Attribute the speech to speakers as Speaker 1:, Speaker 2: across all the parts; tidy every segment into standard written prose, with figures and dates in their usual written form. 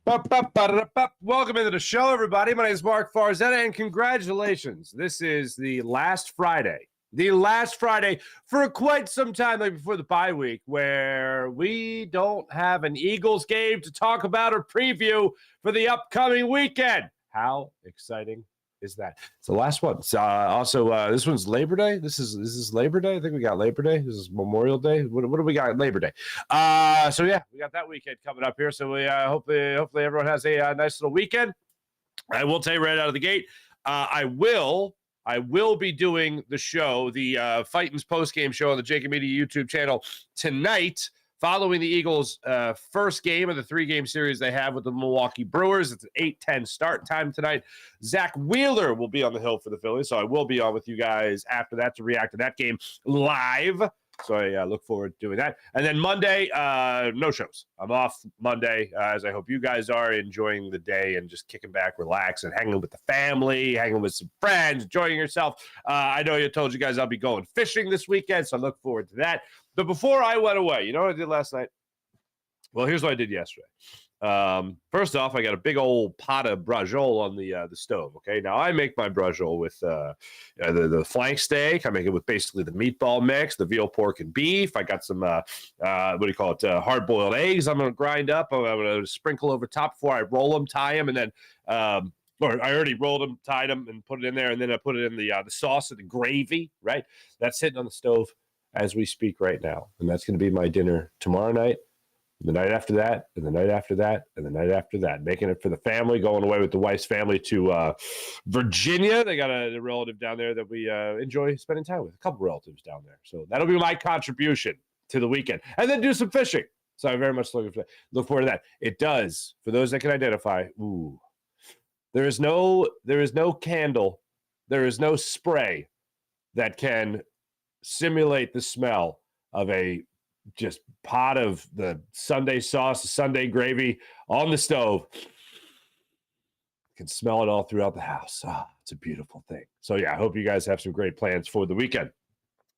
Speaker 1: Welcome into the show, everybody. My name is Mark Farzetta, and congratulations. This is the last Friday for quite some time before the bye week, where we don't have an Eagles game to talk about or preview for the upcoming weekend. How exciting is that? It's the last one. This one's Labor Day. This is Labor Day. I think we got Labor Day. This is Memorial Day. What do we got? Labor Day. We got that weekend coming up here. So we hopefully everyone has a nice little weekend. I will tell you right out of the gate, I will be doing the show, the Fightins post-game show on the Jacob Media YouTube channel tonight, following the Eagles' first game of the three-game series they have with the Milwaukee Brewers. It's an 8:10 start time tonight. Zach Wheeler will be on the hill for the Phillies, so I will be on with you guys after that to react to that game live. So I look forward to doing that. And then Monday, no shows. I'm off Monday, as I hope you guys are, enjoying the day and just kicking back, relaxing, hanging with the family, hanging with some friends, enjoying yourself. I know I told you guys I'll be going fishing this weekend, so I look forward to that. But before I went away, you know what I did last night? Well, here's what I did yesterday. First off, I got a big old pot of braciole on the stove. Okay, now I make my braciole with the flank steak. I make it with basically the meatball mix, the veal, pork, and beef. I got some hard boiled eggs. I'm gonna grind up. I'm gonna sprinkle over top before I roll them, tie them, and then or I already rolled them, tied them, and put it in there, and then I put it in the sauce and the gravy. Right, that's sitting on the stove as we speak right now, and that's gonna be my dinner tomorrow night. The night after that, and the night after that, and the night after that. Making it for the family, going away with the wife's family to Virginia. They got a relative down there that we enjoy spending time with, a couple relatives down there. So that'll be my contribution to the weekend. And then do some fishing. So I'm very much look forward to that. It does, for those that can identify, there is no candle, there is no spray that can simulate the smell of a just pot of the Sunday sauce, the Sunday gravy on the stove. You can smell it all throughout the house. It's a beautiful thing. So yeah, I hope you guys have some great plans for the weekend.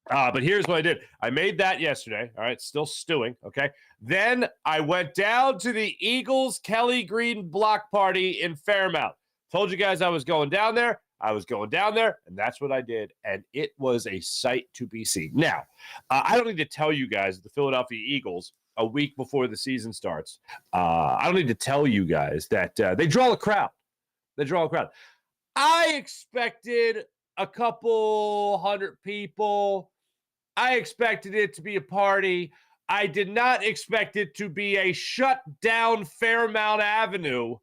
Speaker 1: But here's what I did. I made that yesterday. All right, still stewing. Okay. Then I went down to the Eagles Kelly Green block party in Fairmount. Told you guys I was going down there. And that's what I did, and it was a sight to be seen. Now, I don't need to tell you guys the Philadelphia Eagles, a week before the season starts, I don't need to tell you guys that they draw a crowd. I expected a couple hundred people. I expected it to be a party. I did not expect it to be a shut-down Fairmount Avenue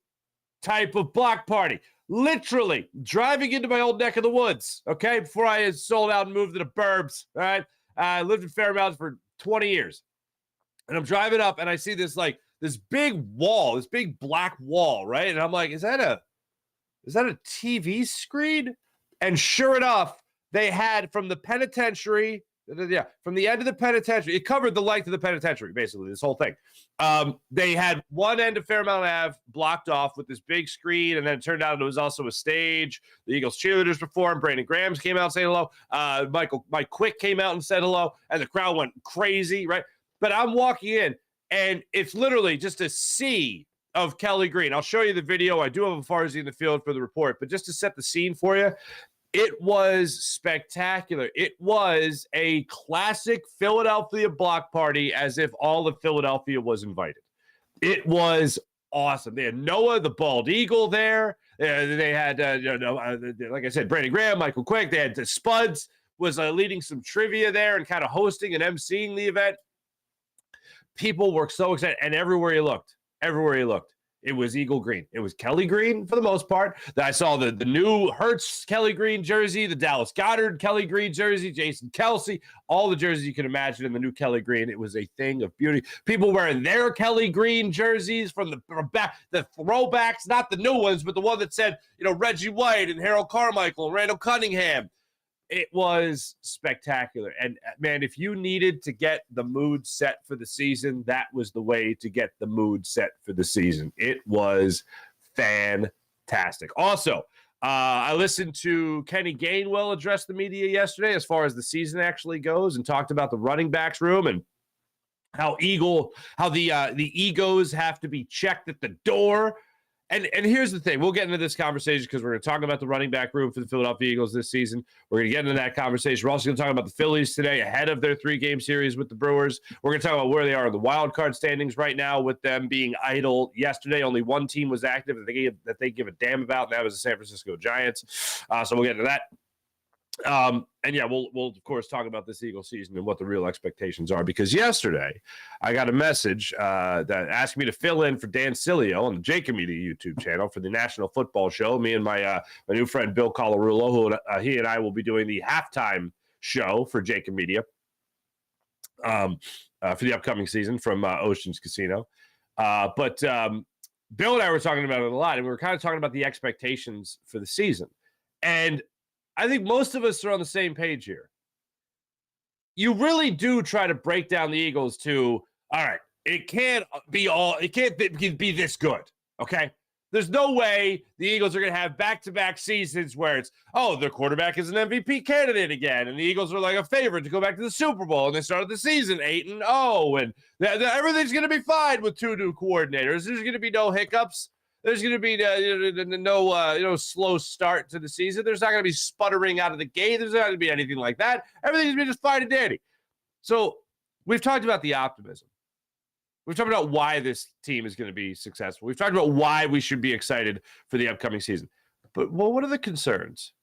Speaker 1: type of block party. Literally driving into my old neck of the woods, okay, before I had sold out and moved to the burbs, all right? I lived in Fairmount for 20 years. And I'm driving up, and I see this big wall, this big black wall, right? And I'm like, is that a TV screen? And sure enough, they had from the penitentiary, from the end of the penitentiary, it covered the length of the penitentiary, basically, this whole thing. They had one end of Fairmount Ave blocked off with this big screen, and then it turned out it was also a stage. The Eagles cheerleaders performed. Brandon Grahams came out and said hello. Mike Quick came out and said hello, and the crowd went crazy, right? But I'm walking in, and it's literally just a sea of Kelly Green. I'll show you the video. I do have a Farzy in the field for the report, but just to set the scene for you, it was spectacular. It was a classic Philadelphia block party, as if all of Philadelphia was invited. It was awesome. They had Noah, the bald eagle, there. They had, like I said, Brandon Graham, Michael Quick. They had Spuds was leading some trivia there and kind of hosting and emceeing the event. People were so excited, and everywhere you looked, it was Eagle Green. It was Kelly Green for the most part. I saw the new Hertz Kelly Green jersey, the Dallas Goedert Kelly Green jersey, Jason Kelsey, all the jerseys you can imagine in the new Kelly Green. It was a thing of beauty. People wearing their Kelly Green jerseys from the throwbacks, not the new ones, but the one that said, Reggie White and Harold Carmichael and Randall Cunningham. It was spectacular. And, man, if you needed to get the mood set for the season, that was the way to get the mood set for the season. It was fantastic. Also, I listened to Kenny Gainwell address the media yesterday as far as the season actually goes and talked about the running backs room. And how the egos have to be checked at the door. And here's the thing. We'll get into this conversation because we're going to talk about the running back room for the Philadelphia Eagles this season. We're going to get into that conversation. We're also going to talk about the Phillies today ahead of their 3-game series with the Brewers. We're going to talk about where they are in the wild card standings right now with them being idle yesterday. Only one team was active that they give a damn about, and that was the San Francisco Giants. So we'll get into that. And yeah, we'll of course talk about this Eagle season and what the real expectations are, because yesterday I got a message that asked me to fill in for Dan Cilio on the Jacob Media YouTube channel for the National Football Show. Me and my new friend Bill Colarulo, who he and I will be doing the halftime show for Jacob Media for the upcoming season from Oceans Casino. But Bill and I were talking about it a lot, and we were kind of talking about the expectations for the season. And I think most of us are on the same page here. You really do try to break down the Eagles to, all right, it can't be this good, okay? There's no way the Eagles are going to have back-to-back seasons where it's, their quarterback is an MVP candidate again, and the Eagles are like a favorite to go back to the Super Bowl, and they started the season 8-0, and everything's going to be fine with 2 new coordinators. There's going to be no hiccups. There's going to be no slow start to the season. There's not going to be sputtering out of the gate. There's not going to be anything like that. Everything's going to be just fine and dandy. So we've talked about the optimism. We've talked about why this team is going to be successful. We've talked about why we should be excited for the upcoming season. But what are the concerns?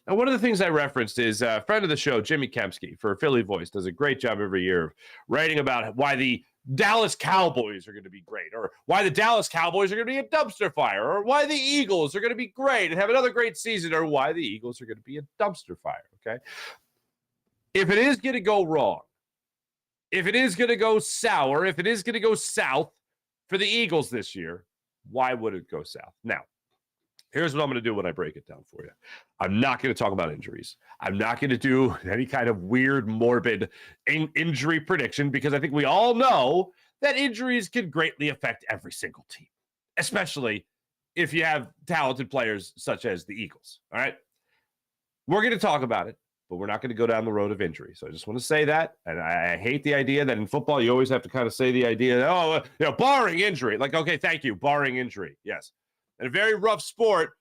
Speaker 1: And one of the things I referenced is a friend of the show, Jimmy Kempski, for Philly Voice, does a great job every year of writing about why the Dallas Cowboys are going to be great, or why the Dallas Cowboys are going to be a dumpster fire, or why the Eagles are going to be great and have another great season, or why the Eagles are going to be a dumpster fire, okay? If it is going to go wrong, if it is going to go sour, if it is going to go south for the Eagles this year, why would it go south? Now, here's what I'm going to do when I break it down for you. I'm not going to talk about injuries. I'm not going to do any kind of weird, morbid injury prediction, because I think we all know that injuries can greatly affect every single team, especially if you have talented players such as the Eagles, all right? We're going to talk about it, but we're not going to go down the road of injury. So I just want to say that, and I hate the idea that in football you always have to kind of say the idea that, barring injury. Like, okay, thank you, barring injury, yes. In a very rough sport,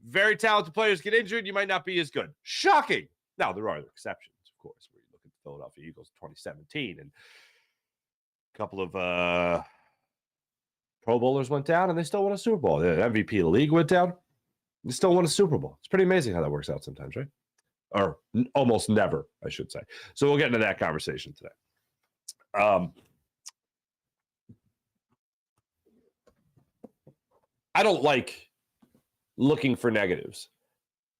Speaker 1: very talented players get injured, you might not be as good. Shocking. Now, there are exceptions, of course, where you look at the Philadelphia Eagles 2017, and a couple of Pro Bowlers went down, and they still won a Super Bowl. The MVP of the league went down, they still won a Super Bowl. It's pretty amazing how that works out sometimes, right? Or almost never, I should say. So we'll get into that conversation today. I don't like looking for negatives,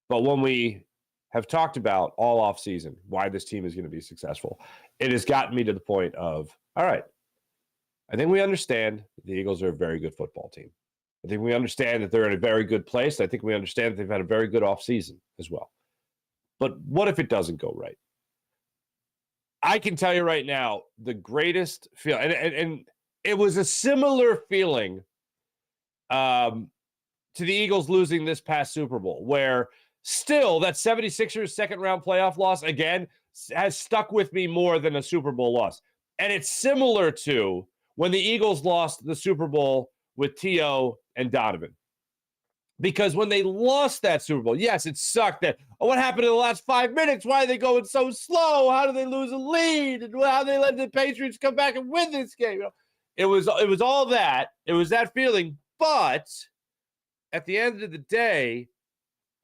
Speaker 1: but when we have talked about all offseason why this team is going to be successful, it has gotten me to the point of, all right, I think we understand the Eagles are a very good football team. I think we understand that they're in a very good place. I think we understand that they've had a very good offseason as well. But what if it doesn't go right? I can tell you right now, the greatest feel, and it was a similar feeling to the Eagles losing this past Super Bowl, where still that 76ers second-round playoff loss, again, has stuck with me more than a Super Bowl loss. And it's similar to when the Eagles lost the Super Bowl with T.O. and Donovan. Because when they lost that Super Bowl, yes, it sucked that, what happened in the last 5 minutes? Why are they going so slow? How did they lose a lead? And how did they let the Patriots come back and win this game? It was all that. It was that feeling. But at the end of the day,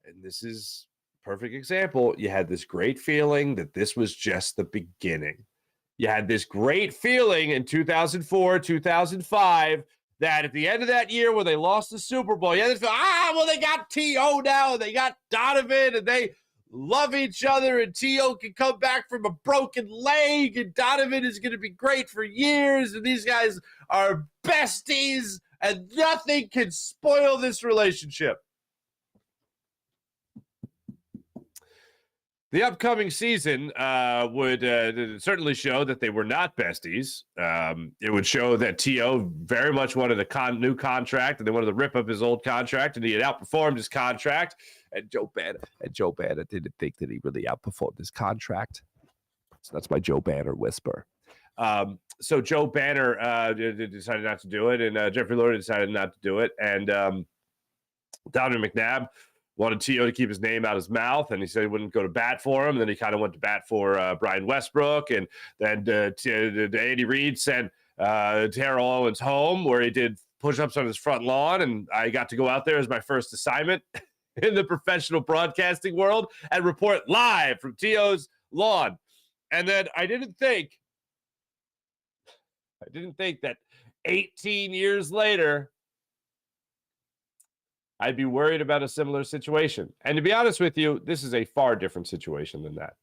Speaker 1: and this is a perfect example, you had this great feeling that this was just the beginning. You had this great feeling in 2004, 2005, that at the end of that year when they lost the Super Bowl, yeah, they got T.O. now, they got Donovan, and they love each other, and T.O. can come back from a broken leg, and Donovan is going to be great for years, and these guys are besties, and nothing can spoil this relationship. The upcoming season would certainly show that they were not besties. It would show that T.O. very much wanted a new contract, and they wanted to rip up his old contract, and he had outperformed his contract. And Joe Banner didn't think that he really outperformed his contract. So that's my Joe Banner whisper. So Joe Banner decided not to do it, and Jeffrey Lurie decided not to do it. And Donovan McNabb wanted T.O. to keep his name out of his mouth, and he said he wouldn't go to bat for him. And then he kind of went to bat for Brian Westbrook. And then Andy Reid sent Terrell Owens home, where he did push-ups on his front lawn. And I got to go out there as my first assignment in the professional broadcasting world and report live from T.O.'s lawn. And then I didn't think that 18 years later, I'd be worried about a similar situation. And to be honest with you, this is a far different situation than that.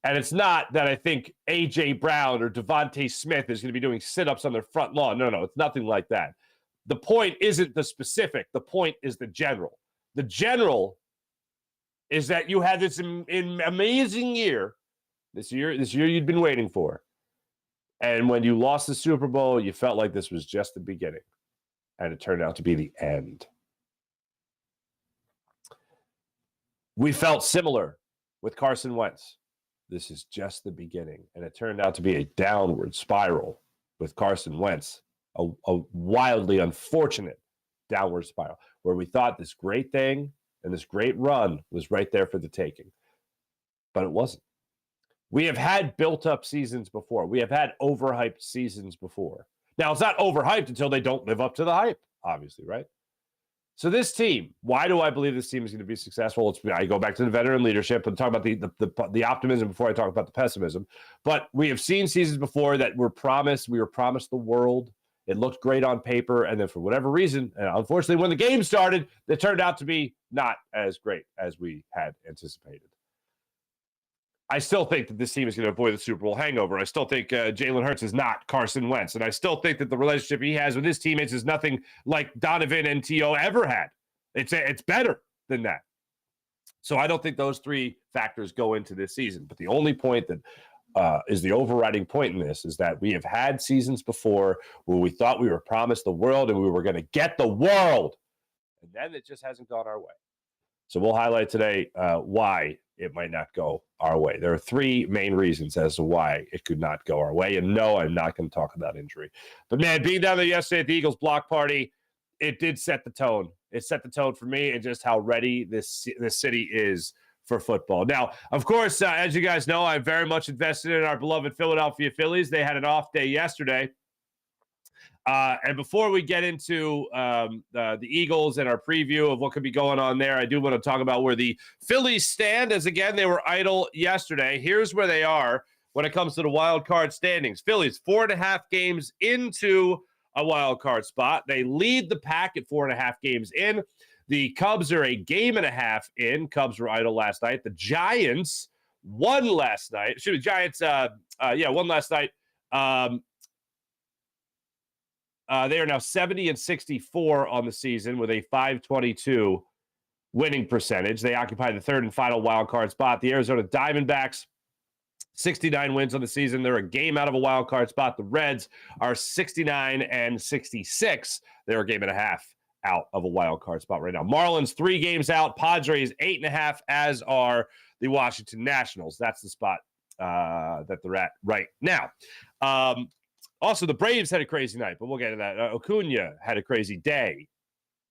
Speaker 1: And it's not that I think A.J. Brown or Devontae Smith is going to be doing sit-ups on their front lawn. No, it's nothing like that. The point isn't the specific. The point is the general. The general is that you had this amazing year, this year you'd been waiting for. And when you lost the Super Bowl, you felt like this was just the beginning. And it turned out to be the end. We felt similar with Carson Wentz. This is just the beginning. And it turned out to be a downward spiral with Carson Wentz, a wildly unfortunate downward spiral, where we thought this great thing and this great run was right there for the taking. But it wasn't. We have had built-up seasons before. We have had overhyped seasons before. Now, it's not overhyped until they don't live up to the hype, obviously, right? So this team, why do I believe this team is going to be successful? I go back to the veteran leadership and talk about the optimism before I talk about the pessimism. But we have seen seasons before that we were promised the world. It looked great on paper, and then for whatever reason, and unfortunately, when the game started, it turned out to be not as great as we had anticipated. I still think that this team is going to avoid the Super Bowl hangover. I still think Jalen Hurts is not Carson Wentz. And I still think that the relationship he has with his teammates is nothing like Donovan and T.O. ever had. It's better than that. So I don't think those three factors go into this season. But the only point that is the overriding point in this is that we have had seasons before where we thought we were promised the world and we were going to get the world. And then it just hasn't gone our way. So we'll highlight today why it might not go our way. There are three main reasons as to why it could not go our way. And no, I'm not going to talk about injury. But, man, being down there yesterday at the Eagles block party, it did set the tone. It set the tone for me and just how ready this city is for football. Now, of course, as you guys know, I'm very much invested in our beloved Philadelphia Phillies. They had an off day yesterday. And before we get into the Eagles and our preview of what could be going on there, I do want to talk about where the Phillies stand, as again, they were idle yesterday. Here's where they are when it comes to the wild card standings. Phillies 4.5 games into a wild card spot. They lead the pack at 4.5 games in. The Cubs are a game and a half in. Cubs were idle last night. The Giants won last night. Won last night. They are now 70-64 on the season with a .522 winning percentage. They occupy the third and final wild card spot. The Arizona Diamondbacks, 69 wins on the season. They're a game out of a wild card spot. The Reds are 69-66. They're a game and a half out of a wild card spot right now. Marlins 3 games out. Padres 8.5, as are the Washington Nationals. That's the spot that they're at right now. Also, the Braves had a crazy night, but we'll get to that. Acuna had a crazy day.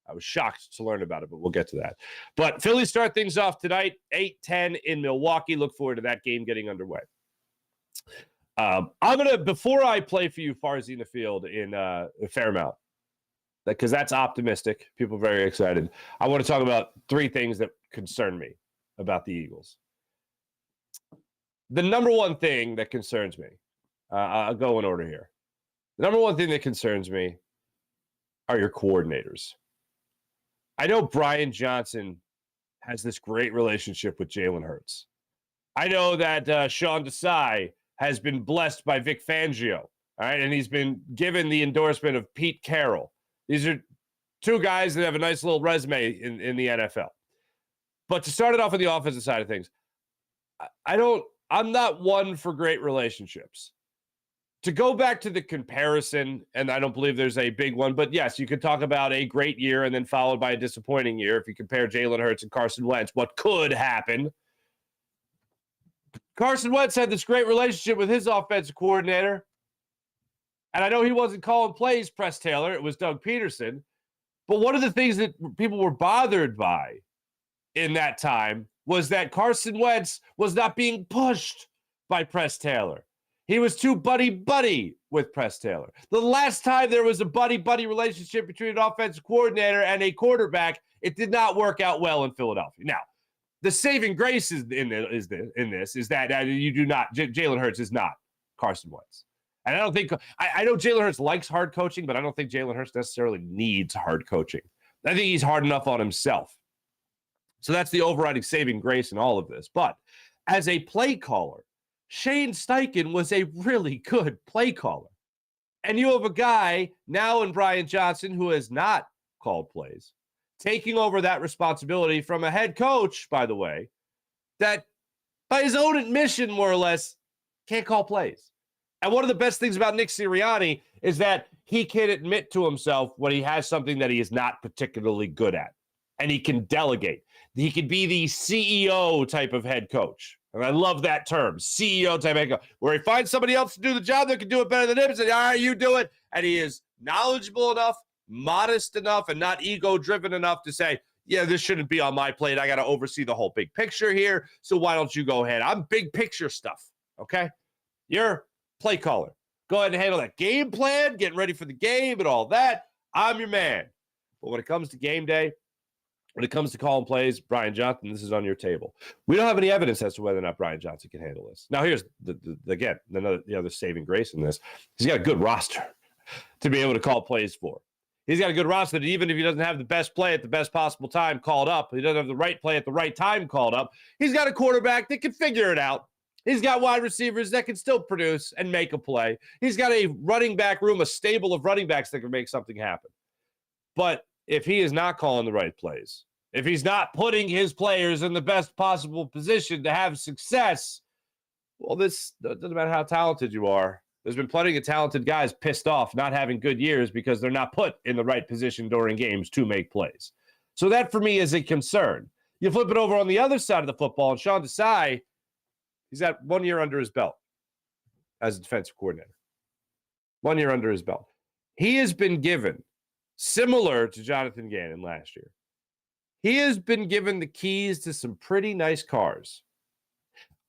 Speaker 1: I was shocked to learn about it, but we'll get to that. But Phillies start things off tonight, 8-10 in Milwaukee. Look forward to that game getting underway. Before I play for you Farzy in the field in Fairmount, because that's optimistic. People are very excited. I want to talk about 3 things that concern me about the Eagles. The number one thing that concerns me, I'll go in order here. The number one thing that concerns me are your coordinators. I know Brian Johnson has this great relationship with Jalen Hurts. I know that Sean Desai has been blessed by Vic Fangio, all right, and he's been given the endorsement of Pete Carroll. These are 2 guys that have a nice little resume in the NFL. But to start it off on the offensive side of things, I'm not one for great relationships. To go back to the comparison, and I don't believe there's a big one, but yes, you could talk about a great year and then followed by a disappointing year. If you compare Jalen Hurts and Carson Wentz, what could happen? Carson Wentz had this great relationship with his offensive coordinator. And I know he wasn't calling plays, Press Taylor. It was Doug Peterson. But one of the things that people were bothered by in that time was that Carson Wentz was not being pushed by Press Taylor. He was too buddy-buddy with Press Taylor. The last time there was a buddy-buddy relationship between an offensive coordinator and a quarterback, it did not work out well in Philadelphia. Now, the saving grace is that you do not, Jalen Hurts is not Carson Wentz. And I don't think, I know Jalen Hurts likes hard coaching, but I don't think Jalen Hurts necessarily needs hard coaching. I think he's hard enough on himself. So that's the overriding saving grace in all of this. But as a play caller, Shane Steichen was a really good play caller. And you have a guy now in Brian Johnson who has not called plays, taking over that responsibility from a head coach, by the way, that by his own admission, more or less, can't call plays. And one of the best things about Nick Sirianni is that he can admit to himself when he has something that he is not particularly good at. And he can delegate. He could be the CEO type of head coach. And I love that term, CEO type head coach, where he finds somebody else to do the job that can do it better than him and say, all right, you do it. And he is knowledgeable enough, modest enough, and not ego-driven enough to say, yeah, this shouldn't be on my plate. I got to oversee the whole big picture here. So why don't you go ahead? I'm big picture stuff, okay? You're play caller. Go ahead and handle that game plan, getting ready for the game and all that. I'm your man. But when it comes to game day, when it comes to calling plays, Brian Johnson, this is on your table. We don't have any evidence as to whether or not Brian Johnson can handle this. Now, here's the other saving grace in this. He's got a good roster to be able to call plays for. He's got a good roster that even if he doesn't have the best play at the best possible time called up, he doesn't have the right play at the right time called up, he's got a quarterback that can figure it out. He's got wide receivers that can still produce and make a play. He's got a running back room, a stable of running backs that can make something happen. But if he is not calling the right plays, if he's not putting his players in the best possible position to have success, well, this doesn't matter how talented you are. There's been plenty of talented guys pissed off not having good years because they're not put in the right position during games to make plays. So that, for me, is a concern. You flip it over on the other side of the football, and Sean Desai, he's got 1 year under his belt as a defensive coordinator. 1 year under his belt. He has been given, similar to Jonathan Gannon last year, he has been given the keys to some pretty nice cars.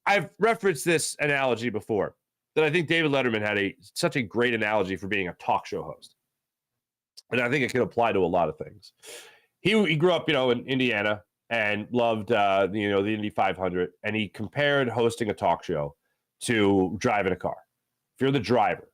Speaker 1: I've referenced this analogy before, that I think David Letterman had such a great analogy for being a talk show host. And I think it can apply to a lot of things. He grew up, in Indiana and loved, the Indy 500. And he compared hosting a talk show to driving a car. If you're the driver,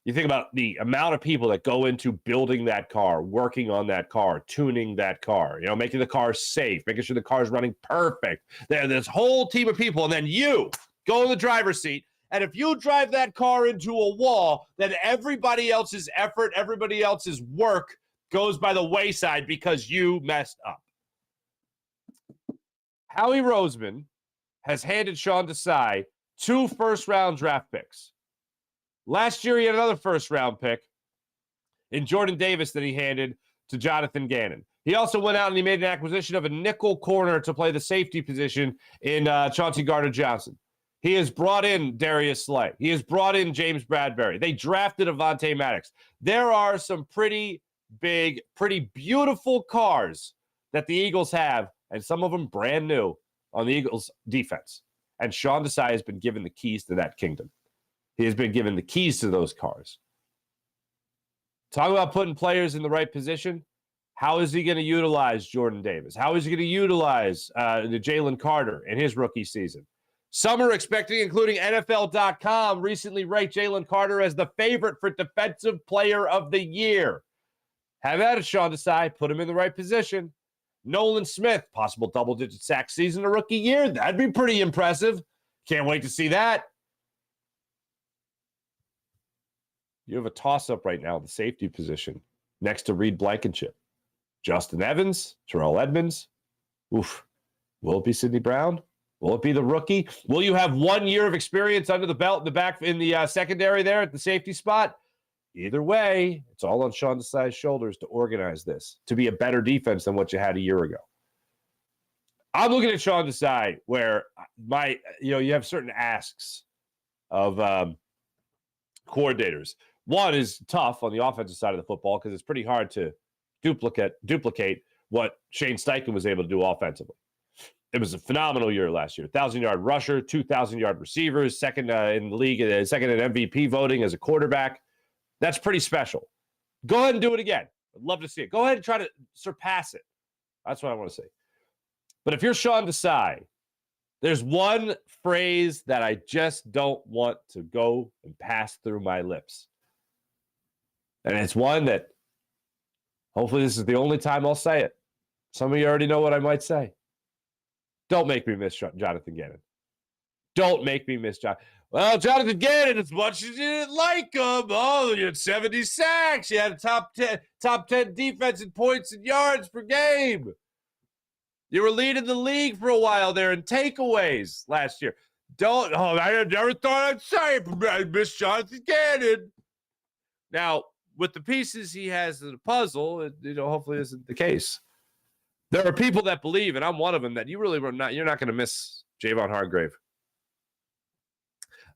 Speaker 1: you think about the amount of people that go into building that car, working on that car, tuning that car, making the car safe, making sure the car is running perfect. There's this whole team of people. And then you go in the driver's seat. And if you drive that car into a wall, then everybody else's effort, everybody else's work goes by the wayside because you messed up. Howie Roseman has handed Sean Desai 2 first-round draft picks. Last year, he had another first-round pick in Jordan Davis that he handed to Jonathan Gannon. He also went out and he made an acquisition of a nickel corner to play the safety position in Chauncey Gardner-Johnson. He has brought in Darius Slay. He has brought in James Bradbury. They drafted Avonte Maddox. There are some pretty big, pretty beautiful cars that the Eagles have, and some of them brand new on the Eagles defense. And Sean Desai has been given the keys to that kingdom. He has been given the keys to those cars. Talk about putting players in the right position. How is he going to utilize Jordan Davis? How is he going to utilize the Jalen Carter in his rookie season? Some are expecting, including NFL.com, recently ranked Jalen Carter as the favorite for Defensive Player of the Year. Have at it, Sean Desai. Put him in the right position. Nolan Smith, possible double-digit sack season, a rookie year. That'd be pretty impressive. Can't wait to see that. You have a toss-up right now at the safety position next to Reed Blankenship. Justin Evans, Terrell Edmonds. Oof. Will it be Sidney Brown? Will it be the rookie? Will you have 1 year of experience under the belt in the back in the secondary there at the safety spot? Either way, it's all on Sean Desai's shoulders to organize this, to be a better defense than what you had a year ago. I'm looking at Sean Desai where you have certain asks of coordinators. One is tough on the offensive side of the football because it's pretty hard to duplicate what Shane Steichen was able to do offensively. It was a phenomenal year last year. 1,000-yard rusher, 2,000-yard receivers, second in the league, second in MVP voting as a quarterback. That's pretty special. Go ahead and do it again. I'd love to see it. Go ahead and try to surpass it. That's what I want to see. But if you're Sean Desai, there's one phrase that I just don't want to go and pass through my lips. And it's one that hopefully this is the only time I'll say it. Some of you already know what I might say. Don't make me miss Jonathan Gannon. Don't make me miss John. Well, Jonathan Gannon, as much as you didn't like him, you had 70 sacks. You had a top 10 defense in points and yards per game. You were leading the league for a while there in takeaways last year. I never thought I'd say it, but I miss Jonathan Gannon. Now, with the pieces he has in the puzzle, hopefully this isn't the case. There are people that believe, and I'm one of them, that you're not going to miss Javon Hargrave.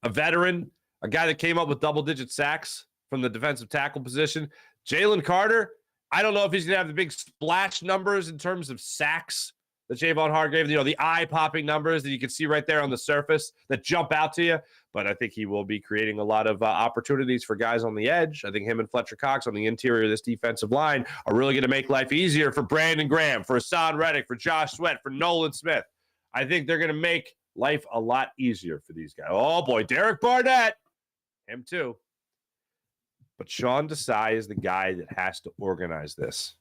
Speaker 1: A veteran, a guy that came up with double-digit sacks from the defensive tackle position. Jalen Carter, I don't know if he's going to have the big splash numbers in terms of sacks that Javon Hargrave, the eye-popping numbers that you can see right there on the surface that jump out to you. But I think he will be creating a lot of opportunities for guys on the edge. I think him and Fletcher Cox on the interior of this defensive line are really going to make life easier for Brandon Graham, for Hassan Reddick, for Josh Sweat, for Nolan Smith. I think they're going to make life a lot easier for these guys. Oh, boy, Derek Barnett, him too. But Sean Desai is the guy that has to organize this.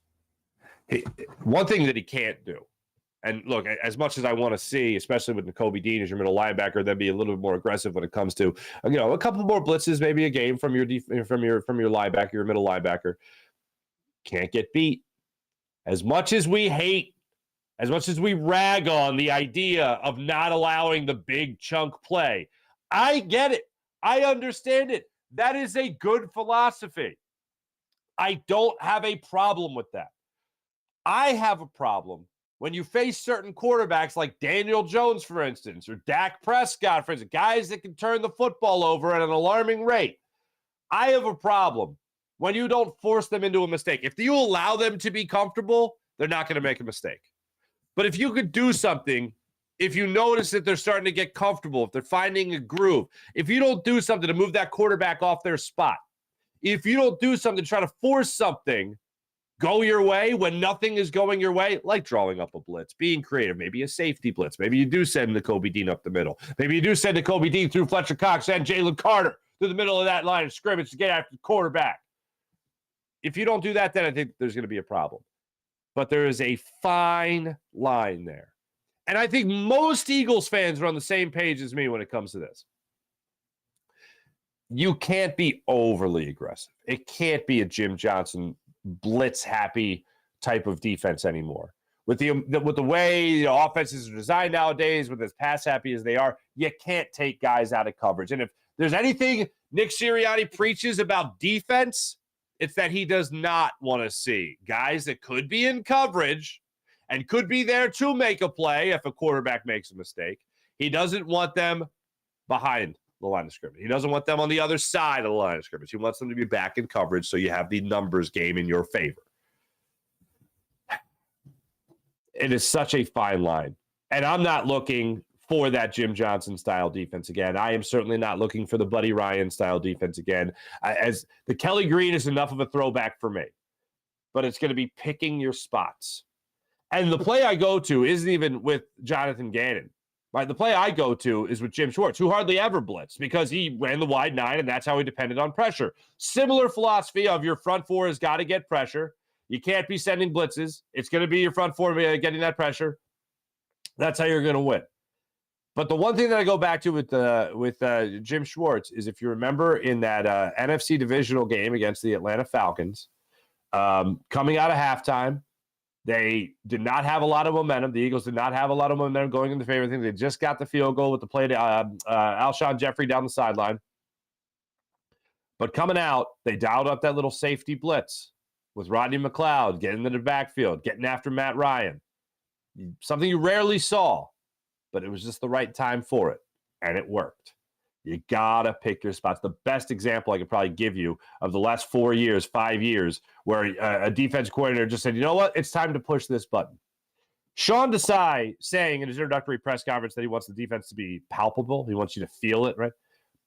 Speaker 1: One thing that he can't do, and look, as much as I want to see, especially with Nakobe Dean as your middle linebacker, then be a little bit more aggressive when it comes to, a couple more blitzes, maybe a game from your linebacker, your middle linebacker. Can't get beat. As much as we rag on the idea of not allowing the big chunk play, I get it. I understand it. That is a good philosophy. I don't have a problem with that. I have a problem when you face certain quarterbacks like Daniel Jones, for instance, or Dak Prescott, for instance, guys that can turn the football over at an alarming rate. I have a problem when you don't force them into a mistake. If you allow them to be comfortable, they're not going to make a mistake. But if you could do something, if you notice that they're starting to get comfortable, if they're finding a groove, if you don't do something to move that quarterback off their spot, if you don't do something to try to force something go your way when nothing is going your way, like drawing up a blitz, being creative, maybe a safety blitz. Maybe you do send Nakobe Dean up the middle. Maybe you do send Nakobe Dean through Fletcher Cox and Jalen Carter through the middle of that line of scrimmage to get after the quarterback. If you don't do that, then I think there's going to be a problem. But there is a fine line there. And I think most Eagles fans are on the same page as me when it comes to this. You can't be overly aggressive. It can't be a Jim Johnson blitz-happy type of defense anymore. With the way offenses are designed nowadays, with as pass-happy as they are, you can't take guys out of coverage. And if there's anything Nick Sirianni preaches about defense, it's that he does not want to see guys that could be in coverage and could be there to make a play if a quarterback makes a mistake. He doesn't want them behind the line of scrimmage. He doesn't want them on the other side of the line of scrimmage. He wants them to be back in coverage so you have the numbers game in your favor. It is such a fine line. And I'm not looking for that Jim Johnson style defense again. I am certainly not looking for the Buddy Ryan style defense again. As the Kelly Green is enough of a throwback for me, but it's going to be picking your spots. And the play I go to isn't even with Jonathan Gannon. Right? The play I go to is with Jim Schwartz, who hardly ever blitzed because he ran the wide nine, and that's how he depended on pressure. Similar philosophy of your front four has got to get pressure. You can't be sending blitzes. It's going to be your front four getting that pressure. That's how you're going to win. But the one thing that I go back to with Jim Schwartz is, if you remember in that NFC divisional game against the Atlanta Falcons, coming out of halftime, they did not have a lot of momentum. The Eagles did not have a lot of momentum going in the favor. I think they just got the field goal with the play to Alshon Jeffrey down the sideline. But coming out, they dialed up that little safety blitz with Rodney McLeod getting into the backfield, getting after Matt Ryan. Something you rarely saw, but it was just the right time for it, and it worked. You got to pick your spots. The best example I could probably give you of the last 4 years, 5 years, where a defense coordinator just said, you know what, it's time to push this button. Sean Desai saying in his introductory press conference that he wants the defense to be palpable. He wants you to feel it, right?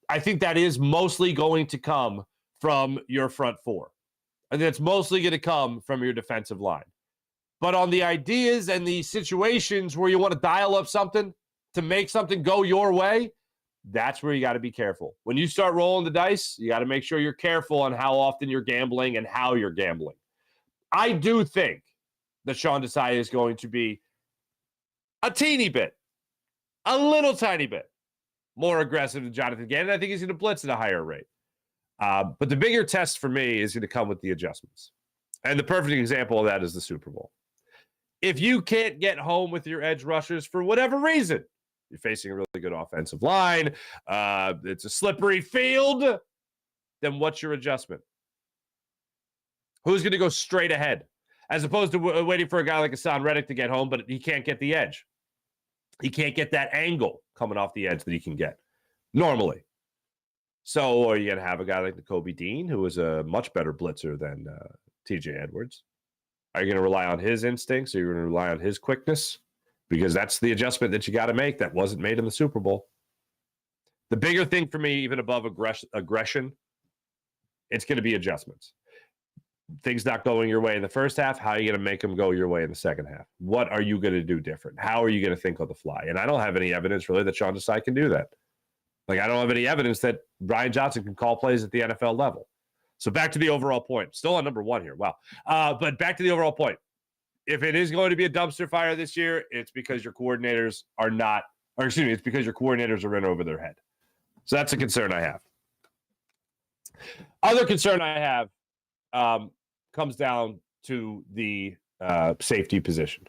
Speaker 1: I think that is mostly going to come from your front four. I think it's mostly going to come from your defensive line. But on the ideas and the situations where you want to dial up something to make something go your way, that's where you got to be careful. When you start rolling the dice, you got to make sure you're careful on how often you're gambling and how you're gambling. I do think that Sean Desai is going to be a teeny bit, a little tiny bit more aggressive than Jonathan Gannon. I think he's going to blitz at a higher rate. But the bigger test for me is going to come with the adjustments. And the perfect example of that is the Super Bowl. If you can't get home with your edge rushers for whatever reason, you're facing a really good offensive line, it's a slippery field, then what's your adjustment? Who's going to go straight ahead? As opposed to waiting for a guy like Hassan Reddick to get home, but he can't get the edge. He can't get that angle coming off the edge that he can get normally. So are you going to have a guy like Nakobe Dean, who is a much better blitzer than TJ Edwards? Are you going to rely on his instincts? Are you going to rely on his quickness? Because that's the adjustment that you got to make that wasn't made in the Super Bowl. The bigger thing for me, even above aggression, it's going to be adjustments. Things not going your way in the first half, how are you going to make them go your way in the second half? What are you going to do different? How are you going to think on the fly? And I don't have any evidence really that Sean Desai can do that. Like, I don't have any evidence that Brian Johnson can call plays at the NFL level. So back to the overall point. Still on number one here. Wow. But back to the overall point. If it is going to be a dumpster fire this year, it's because your coordinators are not, or excuse me, it's because your coordinators are in over their head. So that's a concern I have. Other concern I have comes down to the safety position.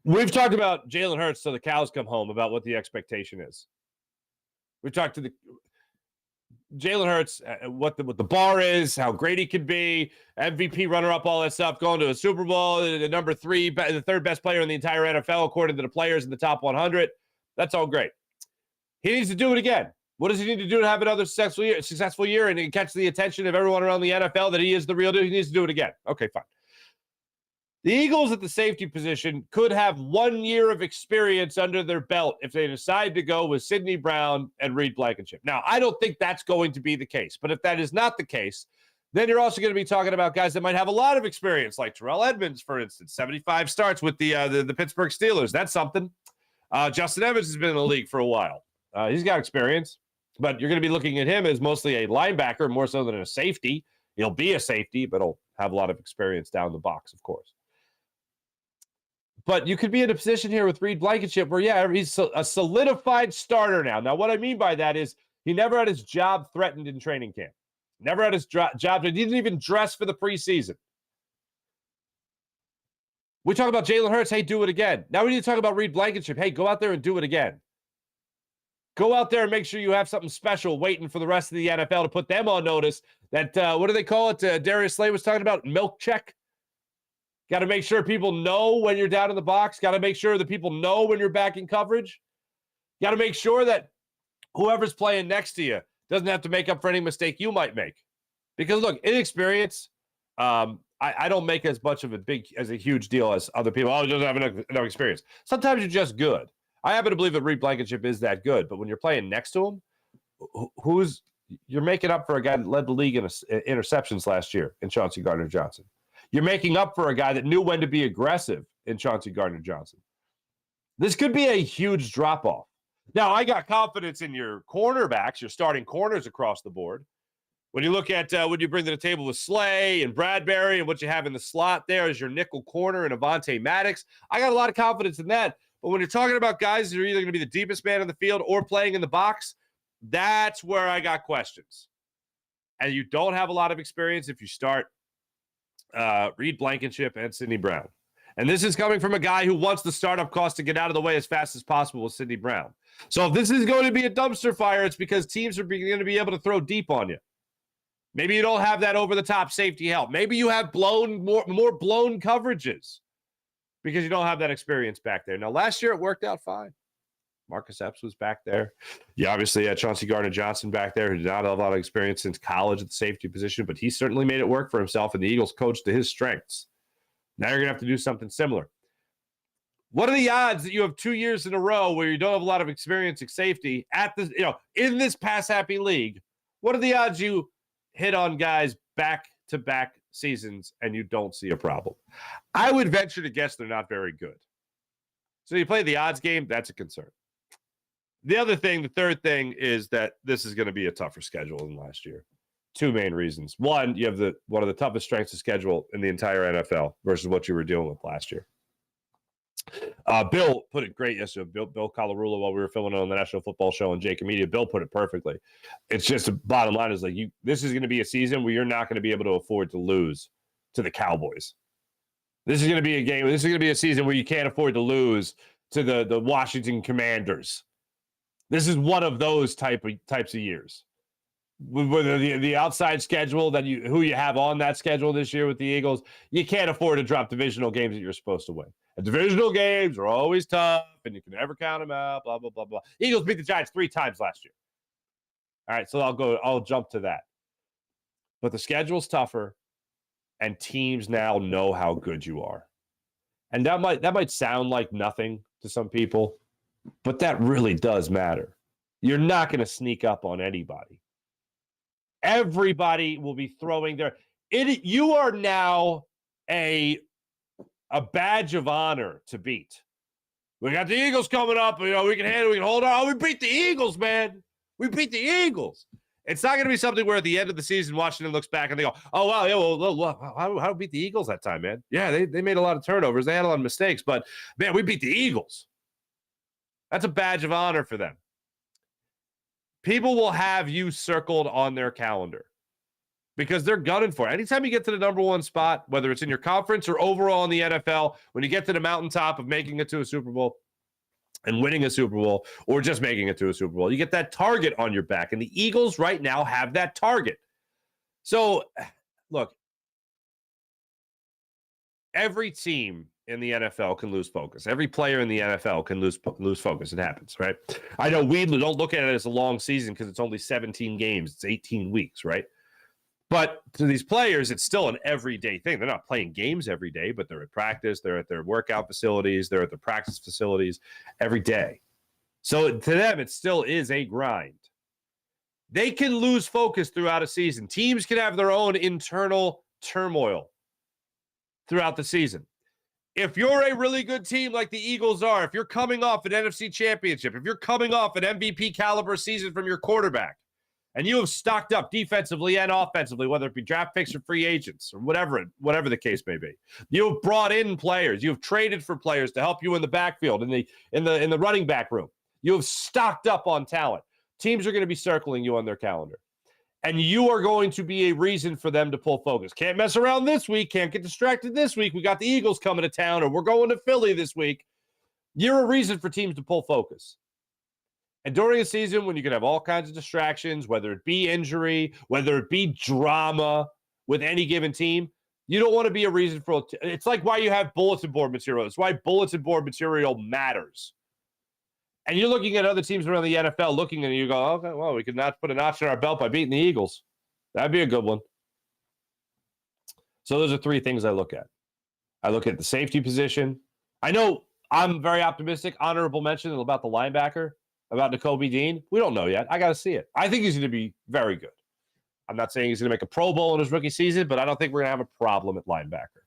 Speaker 1: We've talked about Jalen Hurts till the cows come home about what the expectation is. We've talked to the Jalen Hurts, what the bar is, how great he could be, MVP runner-up, all that stuff, going to a Super Bowl, the number three, the third best player in the entire NFL, according to the players in the top 100. That's all great. He needs to do it again. What does he need to do to have another successful year and catch the attention of everyone around the NFL that he is the real deal? He needs to do it again. Okay, fine. The Eagles at the safety position could have 1 year of experience under their belt if they decide to go with Sidney Brown and Reed Blankenship. Now, I don't think that's going to be the case. But if that is not the case, then you're also going to be talking about guys that might have a lot of experience, like Terrell Edmonds, for instance. 75 starts with the Pittsburgh Steelers. That's something. Justin Evans has been in the league for a while. He's got experience. But you're going to be looking at him as mostly a linebacker more so than a safety. He'll be a safety, but he'll have a lot of experience down the box, of course. But you could be in a position here with Reed Blankenship where, yeah, he's a solidified starter now. Now, what I mean by that is he never had his job threatened in training camp. Never had his job. He didn't even dress for the preseason. We talk about Jalen Hurts. Hey, do it again. Now we need to talk about Reed Blankenship. Hey, go out there and do it again. Go out there and make sure you have something special waiting for the rest of the NFL to put them on notice that, what do they call it? Darius Slay was talking about milk check. Got to make sure people know when you're down in the box. Got to make sure that people know when you're back in coverage. Got to make sure that whoever's playing next to you doesn't have to make up for any mistake you might make. Because, look, inexperience, I don't make as much of a huge deal as other people. Oh, he doesn't have enough experience. Sometimes you're just good. I happen to believe that Reed Blankenship is that good. But when you're playing next to him, you're making up for a guy that led the league in interceptions last year in Chauncey Gardner-Johnson. You're making up for a guy that knew when to be aggressive in Chauncey Gardner-Johnson. This could be a huge drop-off. Now, I got confidence in your cornerbacks, your starting corners across the board. When you look at what you bring to the table with Slay and Bradbury and what you have in the slot there as your nickel corner and Avonte Maddox, I got a lot of confidence in that. But when you're talking about guys that are either going to be the deepest man in the field or playing in the box, that's where I got questions. And you don't have a lot of experience if you start Reed Blankenship and Sidney Brown. And this is coming from a guy who wants the startup cost to get out of the way as fast as possible with Sidney Brown. So if this is going to be a dumpster fire, it's because teams are going to be able to throw deep on you. Maybe you don't have that over-the-top safety help. Maybe you have more blown coverages because you don't have that experience back there. Now, last year it worked out fine. Marcus Epps was back there. You obviously had Chauncey Gardner-Johnson back there, who did not have a lot of experience since college at the safety position, but he certainly made it work for himself, and the Eagles coached to his strengths. Now you're going to have to do something similar. What are the odds that you have 2 years in a row where you don't have a lot of experience at safety at this, in this pass-happy league? What are the odds you hit on guys back-to-back seasons and you don't see a problem? I would venture to guess they're not very good. So you play the odds game, that's a concern. The third thing is that this is going to be a tougher schedule than last year. Two main reasons. One, you have one of the toughest strengths of schedule in the entire NFL versus what you were dealing with last year. Bill put it great yesterday. Bill Colarulo, while we were filming it on the National Football Show and Jake Media, Bill put it perfectly. It's just the bottom line is this is going to be a season where you're not going to be able to afford to lose to the Cowboys. This is going to be a game. This is going to be a season where you can't afford to lose to the Washington Commanders. This is one of those types of years. With the outside schedule who you have on that schedule this year with the Eagles, you can't afford to drop divisional games that you're supposed to win. And divisional games are always tough, and you can never count them out. Blah blah blah blah. Eagles beat the Giants 3 times last year. All right, so I'll jump to that. But the schedule's tougher, and teams now know how good you are. And that might sound like nothing to some people, but that really does matter. You're not going to sneak up on anybody. Everybody will be throwing you are now a badge of honor to beat. We got the Eagles coming up. We can hold on. Oh, we beat the Eagles, man. We beat the Eagles. It's not going to be something where at the end of the season, Washington looks back and they go, oh, wow, yeah, well, how beat the Eagles that time, man? Yeah, they made a lot of turnovers. They had a lot of mistakes, but, man, we beat the Eagles. That's a badge of honor for them. People will have you circled on their calendar because they're gunning for it. Anytime you get to the number one spot, whether it's in your conference or overall in the NFL, when you get to the mountaintop of making it to a Super Bowl and winning a Super Bowl or just making it to a Super Bowl, you get that target on your back. And the Eagles right now have that target. So, look, every team in the NFL can lose focus. Every player in the NFL can lose focus. It happens, right? I know we don't look at it as a long season because it's only 17 games. It's 18 weeks, right? But to these players, it's still an everyday thing. They're not playing games every day, but they're at practice. They're at their workout facilities. They're at their practice facilities every day. So to them, it still is a grind. They can lose focus throughout a season. Teams can have their own internal turmoil throughout the season. If you're a really good team like the Eagles are, if you're coming off an NFC championship, if you're coming off an MVP caliber season from your quarterback, and you have stocked up defensively and offensively, whether it be draft picks or free agents or whatever the case may be, you have brought in players, you have traded for players to help you in the backfield, in the running back room. You have stocked up on talent. Teams are going to be circling you on their calendar. And you are going to be a reason for them to pull focus. Can't mess around this week. Can't get distracted this week. We got the Eagles coming to town, or we're going to Philly this week. You're a reason for teams to pull focus. And during a season when you can have all kinds of distractions, whether it be injury, whether it be drama with any given team, you don't want to be a reason for – it's like why you have bulletin board material. It's why bulletin board material matters. And you're looking at other teams around the NFL looking and you go, okay, well, we could not put a notch in our belt by beating the Eagles. That'd be a good one. So those are 3 things I look at. I look at the safety position. I know I'm very optimistic. Honorable mention about the linebacker, about Nakobe Dean. We don't know yet. I got to see it. I think he's going to be very good. I'm not saying he's going to make a Pro Bowl in his rookie season, but I don't think we're going to have a problem at linebacker.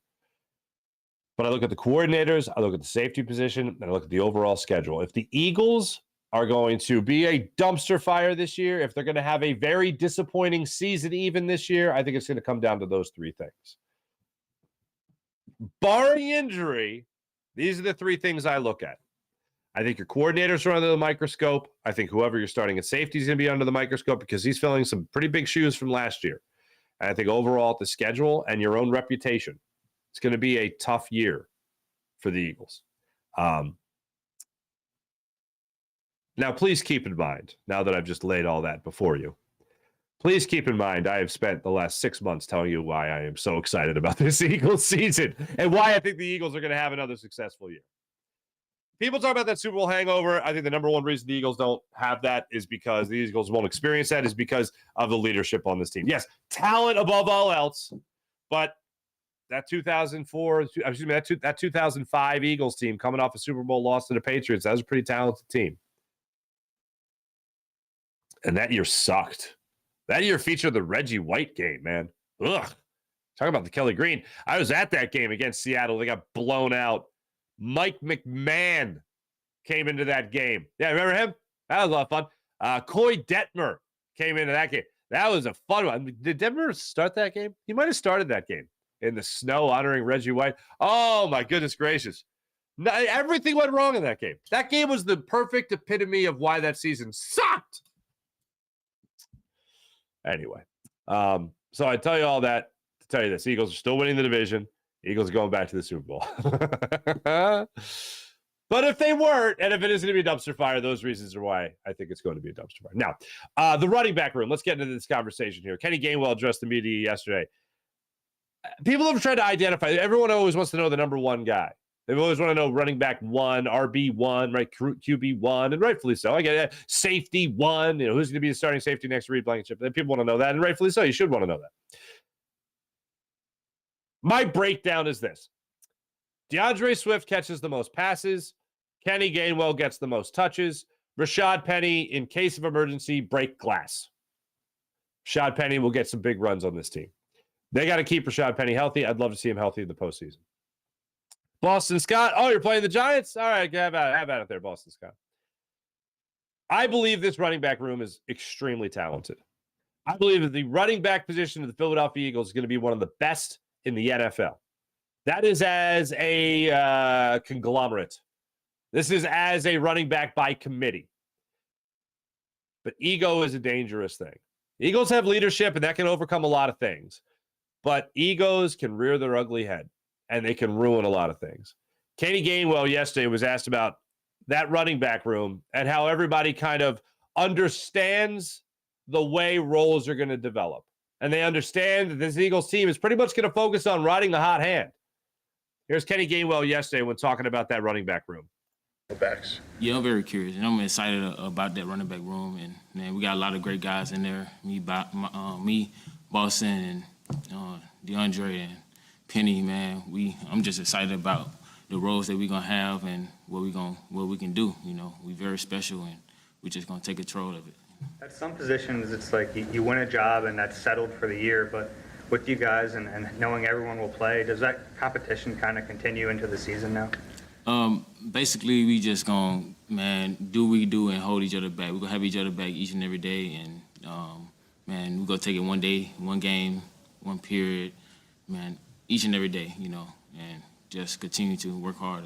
Speaker 1: But I look at the coordinators, I look at the safety position, and I look at the overall schedule. If the Eagles are going to be a dumpster fire this year, if they're going to have a very disappointing season even this year, I think it's going to come down to those 3 things. Barring injury, these are the 3 things I look at. I think your coordinators are under the microscope. I think whoever you're starting at safety is going to be under the microscope because he's filling some pretty big shoes from last year. And I think overall, the schedule and your own reputation, it's going to be a tough year for the Eagles. Now, please keep in mind, now that I've just laid all that before you, please keep in mind I have spent the last 6 months telling you why I am so excited about this Eagles season and why I think the Eagles are going to have another successful year. people talk about that Super Bowl hangover. I think the number one reason the Eagles don't have that is because the Eagles won't experience that is because of the leadership on this team. Yes, talent above all else, but that 2005 Eagles team coming off a Super Bowl loss to the Patriots, that was a pretty talented team. And that year sucked. That year featured the Reggie White game, man. Ugh. Talk about the Kelly Green. I was at that game against Seattle. They got blown out. Mike McMahon came into that game. Yeah, remember him? That was a lot of fun. Coy Detmer came into that game. That was a fun one. Did Detmer start that game? He might have started that game in the snow honoring Reggie White. Oh, my goodness gracious. No, everything went wrong in that game. That game was the perfect epitome of why that season sucked. Anyway, so I tell you all that to tell you this. Eagles are still winning the division. Eagles are going back to the Super Bowl. But if they weren't, and if it is going to be a dumpster fire, those reasons are why I think it's going to be a dumpster fire. Now, the running back room. Let's get into this conversation here. Kenny Gainwell addressed the media yesterday. People have tried to identify. Everyone always wants to know the number one guy. They always want to know running back one, RB one, right? QB one, and rightfully so. I get it. Safety one. You know, who's going to be the starting safety next to Reed Blankenship? People want to know that, and rightfully so. You should want to know that. My breakdown is this: DeAndre Swift catches the most passes. Kenny Gainwell gets the most touches. Rashad Penny, in case of emergency, break glass. Rashad Penny will get some big runs on this team. They got to keep Rashad Penny healthy. I'd love to see him healthy in the postseason. Boston Scott. Oh, you're playing the Giants? All right, have at it there, Boston Scott. I believe this running back room is extremely talented. I believe that the running back position of the Philadelphia Eagles is going to be one of the best in the NFL. That is as a conglomerate. This is as a running back by committee. But ego is a dangerous thing. Eagles have leadership, and that can overcome a lot of things. But egos can rear their ugly head, and they can ruin a lot of things. Kenny Gainwell yesterday was asked about that running back room and how everybody kind of understands the way roles are going to develop. And they understand that this Eagles team is pretty much going to focus on riding the hot hand. Here's Kenny Gainwell yesterday when talking about that running back room.
Speaker 2: Backs. Yeah, I'm very curious, and I'm excited about that running back room. And man, we got a lot of great guys in there. Me, Boston, and DeAndre, and Penny. Man, I'm just excited about the roles that we're gonna have and what we can do. You know, we very special, and we're just gonna take control of it.
Speaker 3: At some positions, it's like you win a job and that's settled for the year. But with you guys and knowing everyone will play, does that competition kind of continue into the season now?
Speaker 2: Basically, we just gonna, do what we do and hold each other back. We're gonna have each other back each and every day, and, we're gonna take it one day, one game, one period, each and every day, you know, and just continue to work hard.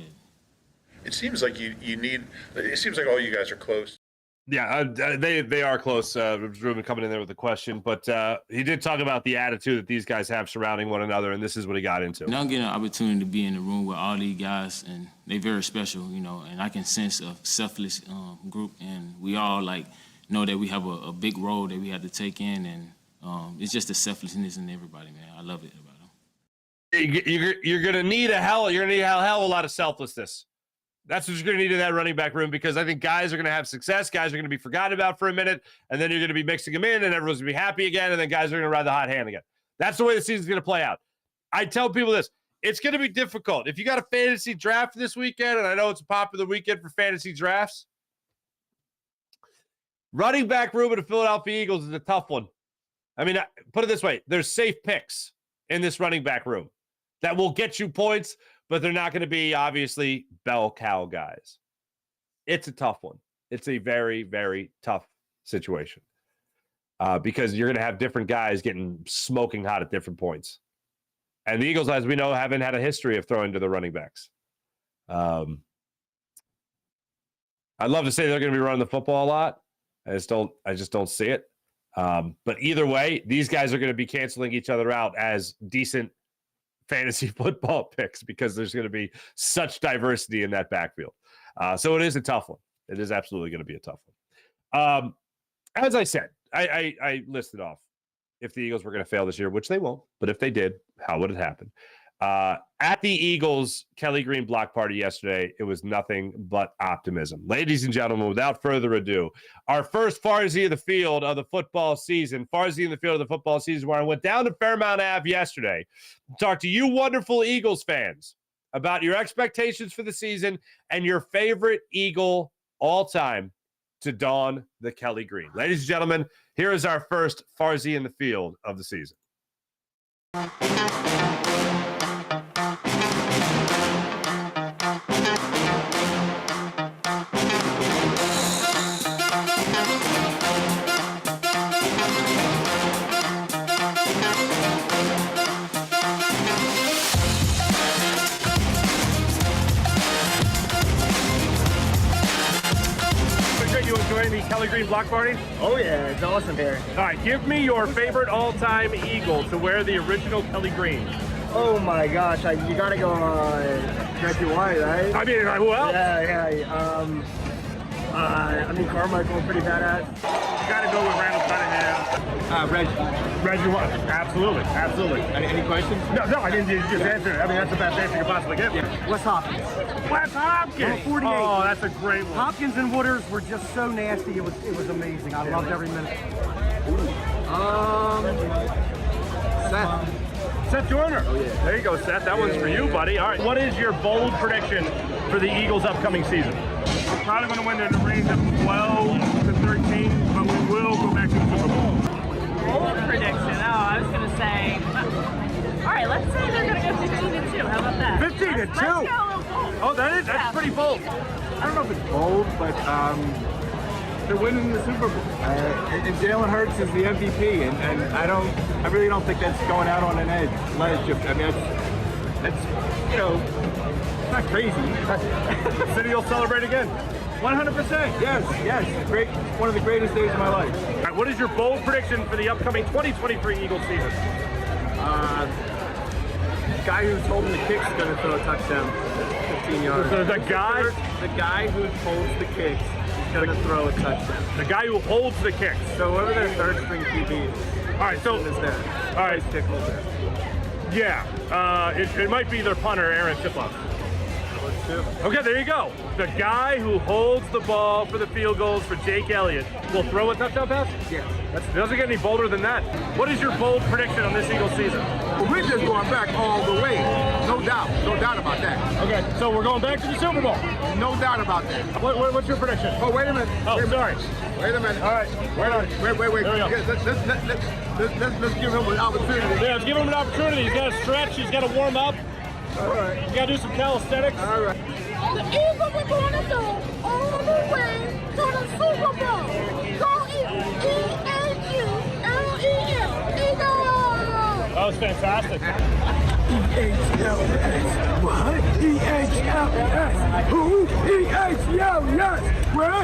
Speaker 4: It seems like it seems like all you guys are close.
Speaker 1: Yeah, they are close. Ruben coming in there with a question, but he did talk about the attitude that these guys have surrounding one another, and this is what he got into.
Speaker 2: Now I'm getting an opportunity to be in the room with all these guys, and they're very special, you know, and I can sense a selfless group, and we all, know that we have a big role that we have to take in, and it's just the selflessness in everybody, man. I love it about them.
Speaker 1: You're going to need a hell of a lot of selflessness. That's what you're going to need in that running back room, because I think guys are going to have success. Guys are going to be forgotten about for a minute, and then you're going to be mixing them in, and everyone's going to be happy again, and then guys are going to ride the hot hand again. That's the way the season's going to play out. I tell people this. It's going to be difficult. If you got a fantasy draft this weekend, and I know it's a popular weekend for fantasy drafts, running back room of the Philadelphia Eagles is a tough one. I mean, put it this way. There's safe picks in this running back room that will get you points, but they're not going to be, obviously, bell cow guys. It's a tough one. It's a very, very tough situation because you're going to have different guys getting smoking hot at different points. And the Eagles, as we know, haven't had a history of throwing to the running backs. I'd love to say they're going to be running the football a lot. I just don't see it. But either way, these guys are going to be canceling each other out as decent fantasy football picks because there's going to be such diversity in that backfield. So it is a tough one. It is absolutely going to be a tough one. As I said, I listed off if the Eagles were going to fail this year, which they won't, but if they did, how would it happen? At the Eagles Kelly Green block party yesterday, it was nothing but optimism. Ladies and gentlemen, without further ado, our first Farzy of the field of the football season. Farzy in the field of the football season, where I went down to Fairmount Ave yesterday to talk to you wonderful Eagles fans about your expectations for the season and your favorite Eagle all time to don the Kelly Green. Ladies and gentlemen, here is our first Farzy in the field of the season. You enjoying the Kelly Green block party?
Speaker 5: Oh yeah, it's awesome here.
Speaker 1: All right, give me your favorite all-time Eagle to wear the original Kelly Green.
Speaker 5: Oh my gosh, you gotta go Reggie White, right?
Speaker 1: I mean, who else?
Speaker 5: Yeah. I mean, Carmichael, pretty badass.
Speaker 1: You got to go with Randall Cunningham.
Speaker 5: Reggie
Speaker 1: White. Absolutely.
Speaker 5: Any questions?
Speaker 1: No, I didn't just answer it. I mean, that's the best answer you could possibly give.
Speaker 5: Yeah. Wes Hopkins.
Speaker 1: Wes Hopkins.
Speaker 5: Number 48.
Speaker 1: Oh, that's a great one.
Speaker 5: Hopkins and Wooders were just so nasty. It was amazing. I loved every minute.
Speaker 1: Seth Joyner. Oh, yeah. There you go, Seth. That one's for you, buddy. All right. What is your bold prediction for the Eagles' upcoming season?
Speaker 6: We're probably going to win in the range of 12 to 13, but we will go back to the Super Bowl.
Speaker 7: Bold prediction. Oh, I was going to say, all right, let's say they're going to go 15-2. How about that?
Speaker 1: 15-2?
Speaker 7: Let's go a little bold.
Speaker 1: Oh, that's pretty bold.
Speaker 8: I don't know if it's bold, but they're winning the Super Bowl. And Jalen Hurts is the MVP, and I really don't think that's going out on an ledge. I mean, that's it's not crazy.
Speaker 1: City will celebrate again.
Speaker 8: 100%. Yes. Great. One of the greatest days of my life.
Speaker 1: All right, what is your bold prediction for the upcoming 2023 Eagles season?
Speaker 8: The guy who's holding the kick's going to throw a touchdown, 15 yards.
Speaker 1: So the
Speaker 8: guy who holds the kicks is going to throw a touchdown.
Speaker 1: The guy who holds the kicks.
Speaker 8: So whoever their third string QB is.
Speaker 1: All right, so
Speaker 8: is there.
Speaker 1: All right,
Speaker 8: Tickles there.
Speaker 1: Yeah, it might be their punter, Aaron Tipploff. Okay, there you go. The guy who holds the ball for the field goals for Jake Elliott will throw a touchdown pass?
Speaker 8: Yes.
Speaker 1: That doesn't get any bolder than that. What is your bold prediction on this Eagles season?
Speaker 8: Well, we're just going back all the way. No doubt about that.
Speaker 1: Okay, so we're going back to the Super Bowl.
Speaker 8: No doubt about that.
Speaker 1: What's your prediction?
Speaker 8: Oh, wait a minute.
Speaker 1: Oh, sorry.
Speaker 8: Wait a minute.
Speaker 1: All right,
Speaker 8: Wait.
Speaker 1: There we go.
Speaker 8: Let's give him an opportunity.
Speaker 1: Yeah, let's give him an opportunity. He's got to stretch. He's got to warm up.
Speaker 8: All right.
Speaker 1: He's got to do some calisthenics.
Speaker 8: All right.
Speaker 9: The Eagles are going to go all the way to the Super Bowl. Go Eagles. E-A-G-L-E-S. Eagles.
Speaker 1: That was fantastic.
Speaker 5: E-H-L-S. What? E-H-L-S. Who? E-H-L-S. Where?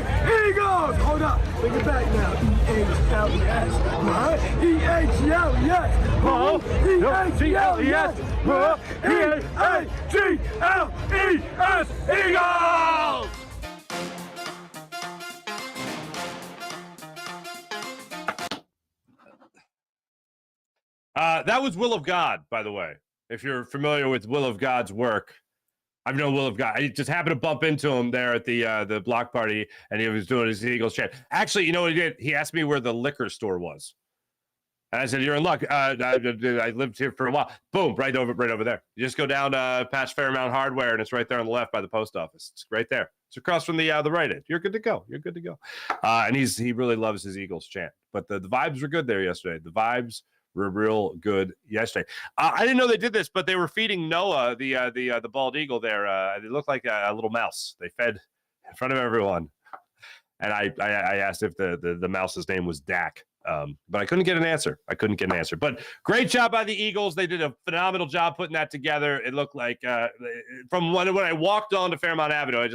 Speaker 5: Eagles. Hold up. Bring it back now. E-H-L-S. What? E-H-L-S. Who? E-H-L-S. What?
Speaker 1: E-A-G-L-E-S. Eagles! That was Will of God, by the way. If you're familiar with Will of God's work, I've known Will of God. I just happened to bump into him there at the block party, and he was doing his Eagles chant. Actually, you know what he did? He asked me where the liquor store was. And I said, "You're in luck. I lived here for a while." Boom, right over there. You just go down past Fairmount Hardware, and it's right there on the left by the post office. It's right there. It's across from the right end. You're good to go. And he really loves his Eagles chant. But the vibes were good there yesterday. The vibes were real good yesterday. I didn't know they did this, but they were feeding Noah, the bald eagle there. They looked like a little mouse. They fed in front of everyone. And I asked if the mouse's name was Dak. But I couldn't get an answer. But great job by the Eagles. They did a phenomenal job putting that together. It looked like from when I walked on to Fairmount Avenue,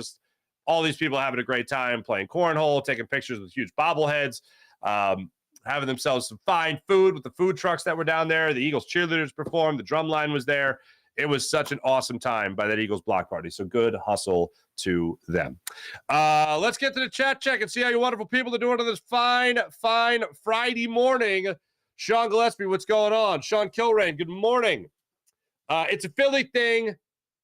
Speaker 1: all these people having a great time playing cornhole, taking pictures with huge bobbleheads, having themselves some fine food with the food trucks that were down there. The Eagles cheerleaders performed. The drum line was there. It was such an awesome time by that Eagles block party. So good hustle to them. Let's get to the chat check and see how you wonderful people are doing on this fine Friday morning. Sean Gillespie, what's going on? Sean Kilrain, good morning. It's a Philly thing.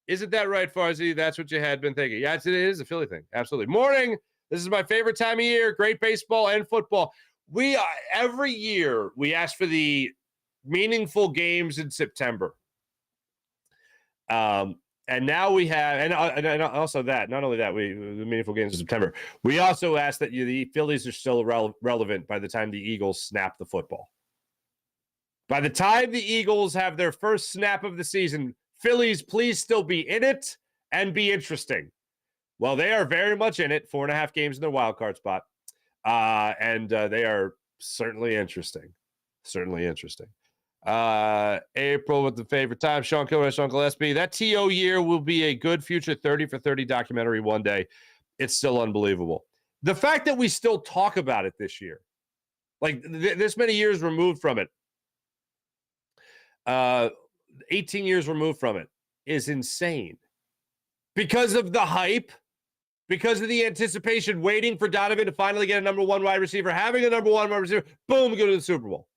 Speaker 1: Isn't that right, Farzy? That's what you had been thinking. Yes, it is a Philly thing. Absolutely. Morning. This is my favorite time of year. Great baseball and football. We every year we ask for the meaningful games in September. And now we have, and also that, not only that, the meaningful games in September. We also ask that the Phillies are still relevant by the time the Eagles snap the football. By the time the Eagles have their first snap of the season, Phillies, please still be in it and be interesting. Well, they are very much in it. 4.5 games in their wild card spot. And they are certainly interesting. Certainly interesting. April with the favorite time. Sean Kilroy, Uncle SB. That TO year will be a good future 30 for 30 documentary one day. It's still unbelievable. The fact that we still talk about it this year, like this many years removed from it, 18 years removed from it, is insane. Because of the hype, because of the anticipation, waiting for Donovan to finally get a number one wide receiver, having a number one wide receiver, boom, go to the Super Bowl.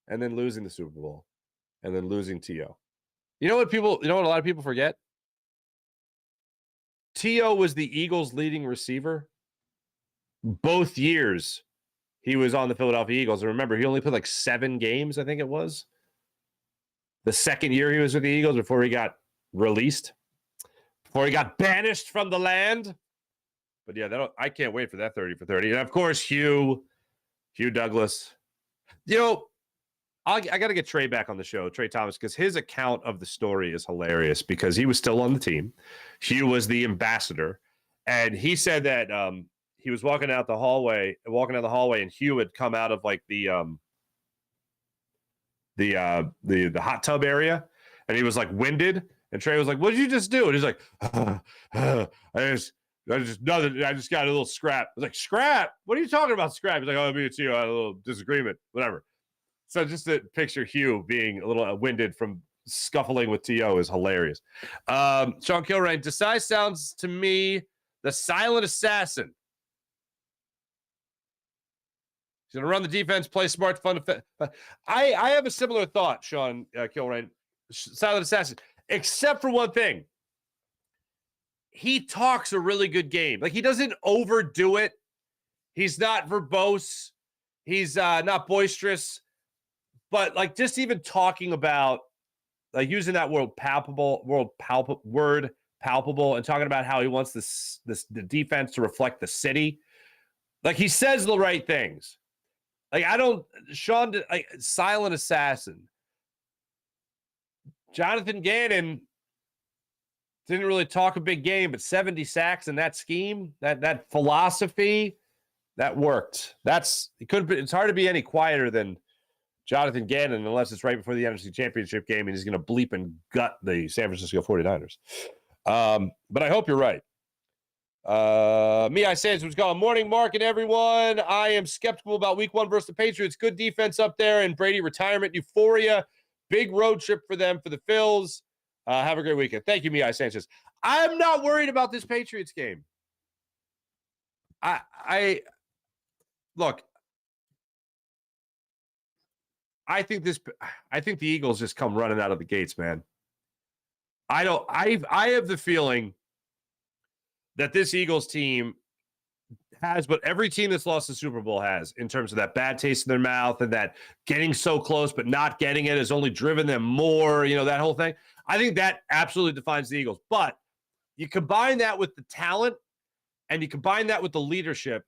Speaker 1: And then losing the Super Bowl, and then losing T.O. You know what a lot of people forget? T.O. was the Eagles' leading receiver. Both years he was on the Philadelphia Eagles. And remember, he only played like 7 games, I think it was. The second year he was with the Eagles before he got released, before he got banished from the land. But yeah, I can't wait for that 30 for 30. And of course, Hugh Douglas. I got to get Trey back on the show, Trey Thomas, because his account of the story is hilarious because he was still on the team. Hugh was the ambassador. And he said that he was walking down the hallway, and Hugh had come out of like the hot tub area, and he was like winded. And Trey was like, "What did you just do?" And he's like, I just got a little scrap. I was like, "Scrap? What are you talking about, scrap?" He's like, "Oh, me and you had a little disagreement, whatever." So just to picture Hugh being a little winded from scuffling with T.O. is hilarious. Sean Kilrain, Desai sounds to me the silent assassin. He's going to run the defense, play smart, fun. I have a similar thought, Sean Kilrain. Silent assassin, except for one thing. He talks a really good game. Like, he doesn't overdo it. He's not verbose. He's not boisterous. But like just even talking about like using that word palpable, and talking about how he wants the defense to reflect the city. Like he says the right things. Like silent assassin. Jonathan Gannon didn't really talk a big game, but 70 sacks in that scheme, that philosophy, that worked. It's hard to be any quieter than Jonathan Gannon, unless it's right before the NFC Championship game and he's going to bleep and gut the San Francisco 49ers. But I hope you're right. I say what's going on. Morning, Mark and everyone. I am skeptical about week 1 versus the Patriots. Good defense up there and Brady retirement euphoria. Big road trip for them for the Phils. Have a great weekend. Thank you, Mihai Sanchez. I'm not worried about this Patriots game. Look, I think the Eagles just come running out of the gates, man. I have the feeling that this Eagles team has what every team that's lost the Super Bowl has in terms of that bad taste in their mouth and that getting so close but not getting it has only driven them more, that whole thing. I think that absolutely defines the Eagles. But you combine that with the talent and you combine that with the leadership,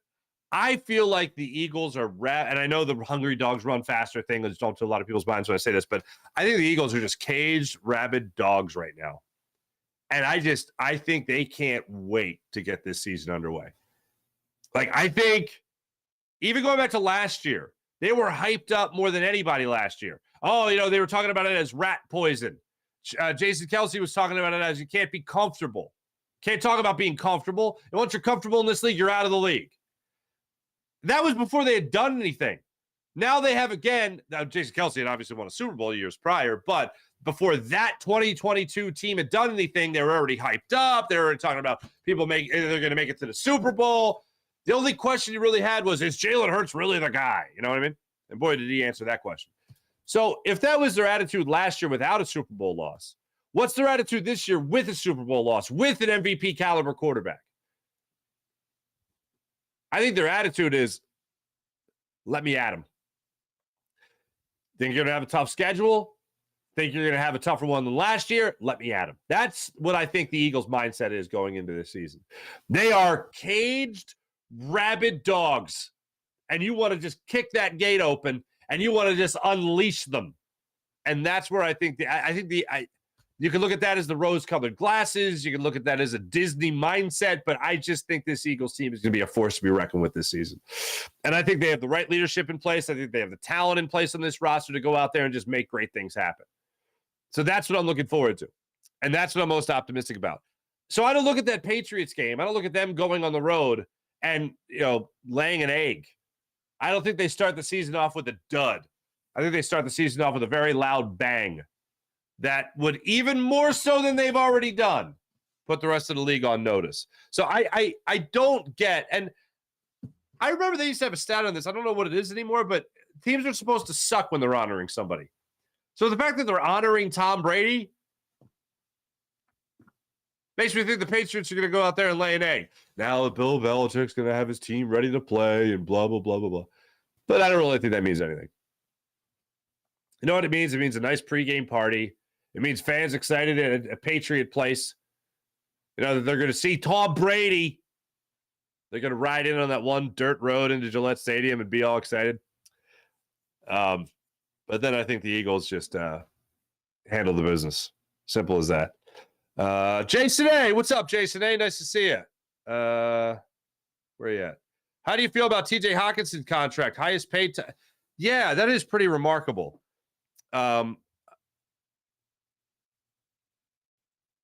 Speaker 1: I feel like the Eagles are and I know the hungry dogs run faster thing is don't to a lot of people's minds when I say this, but I think the Eagles are just caged, rabid dogs right now. And I think they can't wait to get this season underway. Like, I think even going back to last year, they were hyped up more than anybody last year. Oh, they were talking about it as rat poison. Jason Kelsey was talking about it as you can't be comfortable. Can't talk about being comfortable. And once you're comfortable in this league, you're out of the league. That was before they had done anything. Now they have again. Now, Jason Kelsey had obviously won a Super Bowl years prior, but before that 2022 team had done anything, they were already hyped up. They were already talking about they're going to make it to the Super Bowl. The only question you really had was, is Jalen Hurts really the guy? You know what I mean? And boy, did he answer that question. So if that was their attitude last year without a Super Bowl loss, what's their attitude this year with a Super Bowl loss, with an MVP caliber quarterback? I think their attitude is, let me at him. Think you're going to have a tough schedule? Think you're going to have a tougher one than last year? Let me at him. That's what I think the Eagles' mindset is going into this season. They are caged, rabid dogs, and you want to just kick that gate open, and you want to just unleash them. And that's where I think you can look at that as the rose-colored glasses. You can look at that as a Disney mindset, but I just think this Eagles team is going to be a force to be reckoned with this season. And I think they have the right leadership in place. I think they have the talent in place on this roster to go out there and just make great things happen. So that's what I'm looking forward to. And that's what I'm most optimistic about. So I don't look at that Patriots game. I don't look at them going on the road and, laying an egg. I don't think they start the season off with a dud. I think they start the season off with a very loud bang that would, even more so than they've already done, put the rest of the league on notice. So I don't get, and I remember they used to have a stat on this. I don't know what it is anymore, but teams are supposed to suck when they're honoring somebody. So the fact that they're honoring Tom Brady makes me think the Patriots are going to go out there and lay an egg. Now Bill Belichick's going to have his team ready to play and blah, blah, blah, blah, blah. But I don't really think that means anything. You know what it means? It means a nice pregame party. It means fans excited at a Patriot place. That they're going to see Tom Brady. They're going to ride in on that one dirt road into Gillette Stadium and be all excited. But then I think the Eagles just handle the business. Simple as that. Jason A. What's up, Jason A.? Nice to see you. Where are you at? How do you feel about TJ Hawkinson contract? Highest paid Yeah, that is pretty remarkable.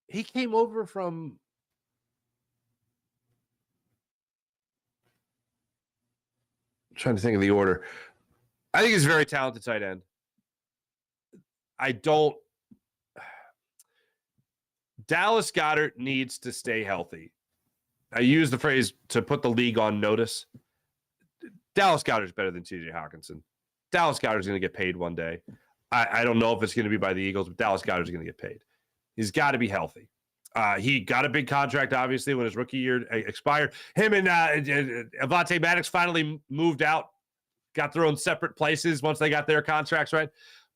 Speaker 1: He came over from I'm trying to think of the order. I think he's a very talented tight end. Dallas Goedert needs to stay healthy. I use the phrase to put the league on notice. Dallas Goedert's better than TJ Hawkinson. Dallas Goedert's going to get paid one day. I don't know if it's going to be by the Eagles, but Dallas Goedert's going to get paid. He's got to be healthy. He got a big contract, obviously, when his rookie year expired. Him and Avonte Maddox finally moved out, got their own separate places once they got their contracts right.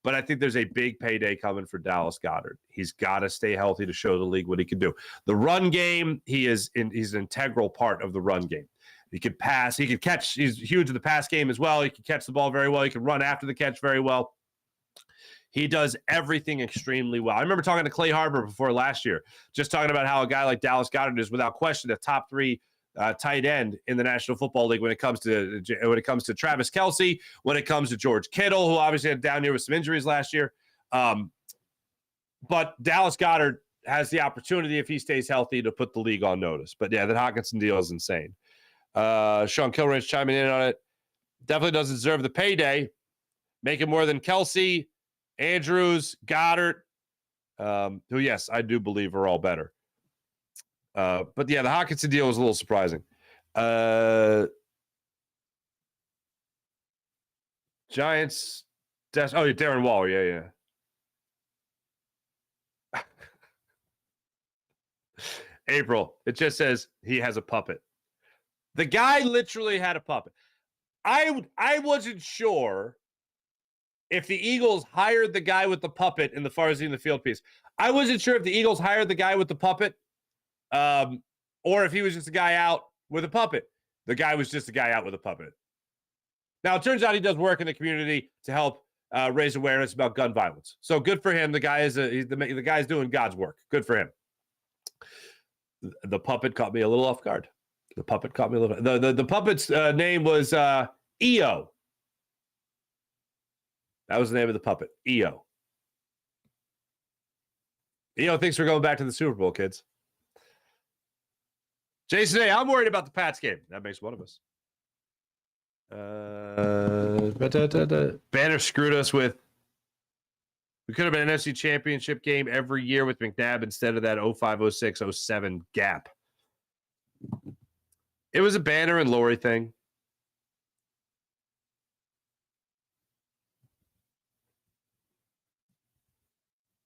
Speaker 1: But I think there's a big payday coming for Dallas Goedert. He's got to stay healthy to show the league what he can do. The run game, he's an integral part of the run game. He could pass. He could catch. He's huge in the pass game as well. He can catch the ball very well. He can run after the catch very well. He does everything extremely well. I remember talking to Clay Harbor before last year, just talking about how a guy like Dallas Goedert is without question a top 3 tight end in the National Football League when it comes to Travis Kelce, when it comes to George Kittle, who obviously had down here with some injuries last year. But Dallas Goedert has the opportunity, if he stays healthy, to put the league on notice. But yeah, that Hawkinson deal is insane. Sean Kilrange chiming in on it. Definitely doesn't deserve the payday. Making more than Kelce, Andrews, Goddard, who, yes, I do believe are all better. But yeah, the Hawkinson deal was a little surprising. Giants. Darren Waller. Yeah. April. It just says he has a puppet. The guy literally had a puppet. I wasn't sure if the Eagles hired the guy with the puppet in the Farzy in the field piece. I wasn't sure if the Eagles hired the guy with the puppet, or if he was just a guy out with a puppet. The guy was just a guy out with a puppet. Now, it turns out he does work in the community to help raise awareness about gun violence. So good for him. The guy is the guy's doing God's work. Good for him. The puppet caught me a little off guard. The puppet caught me a little. The puppet's name was EO. That was the name of the puppet. EO. EO thinks we're going back to the Super Bowl, kids. Jason A., I'm worried about the Pats game. That makes one of us. Banner screwed us with. We could have been an NFC Championship game every year with McNabb instead of that 05, 06, 07 gap. It was a Banner and Laurie thing.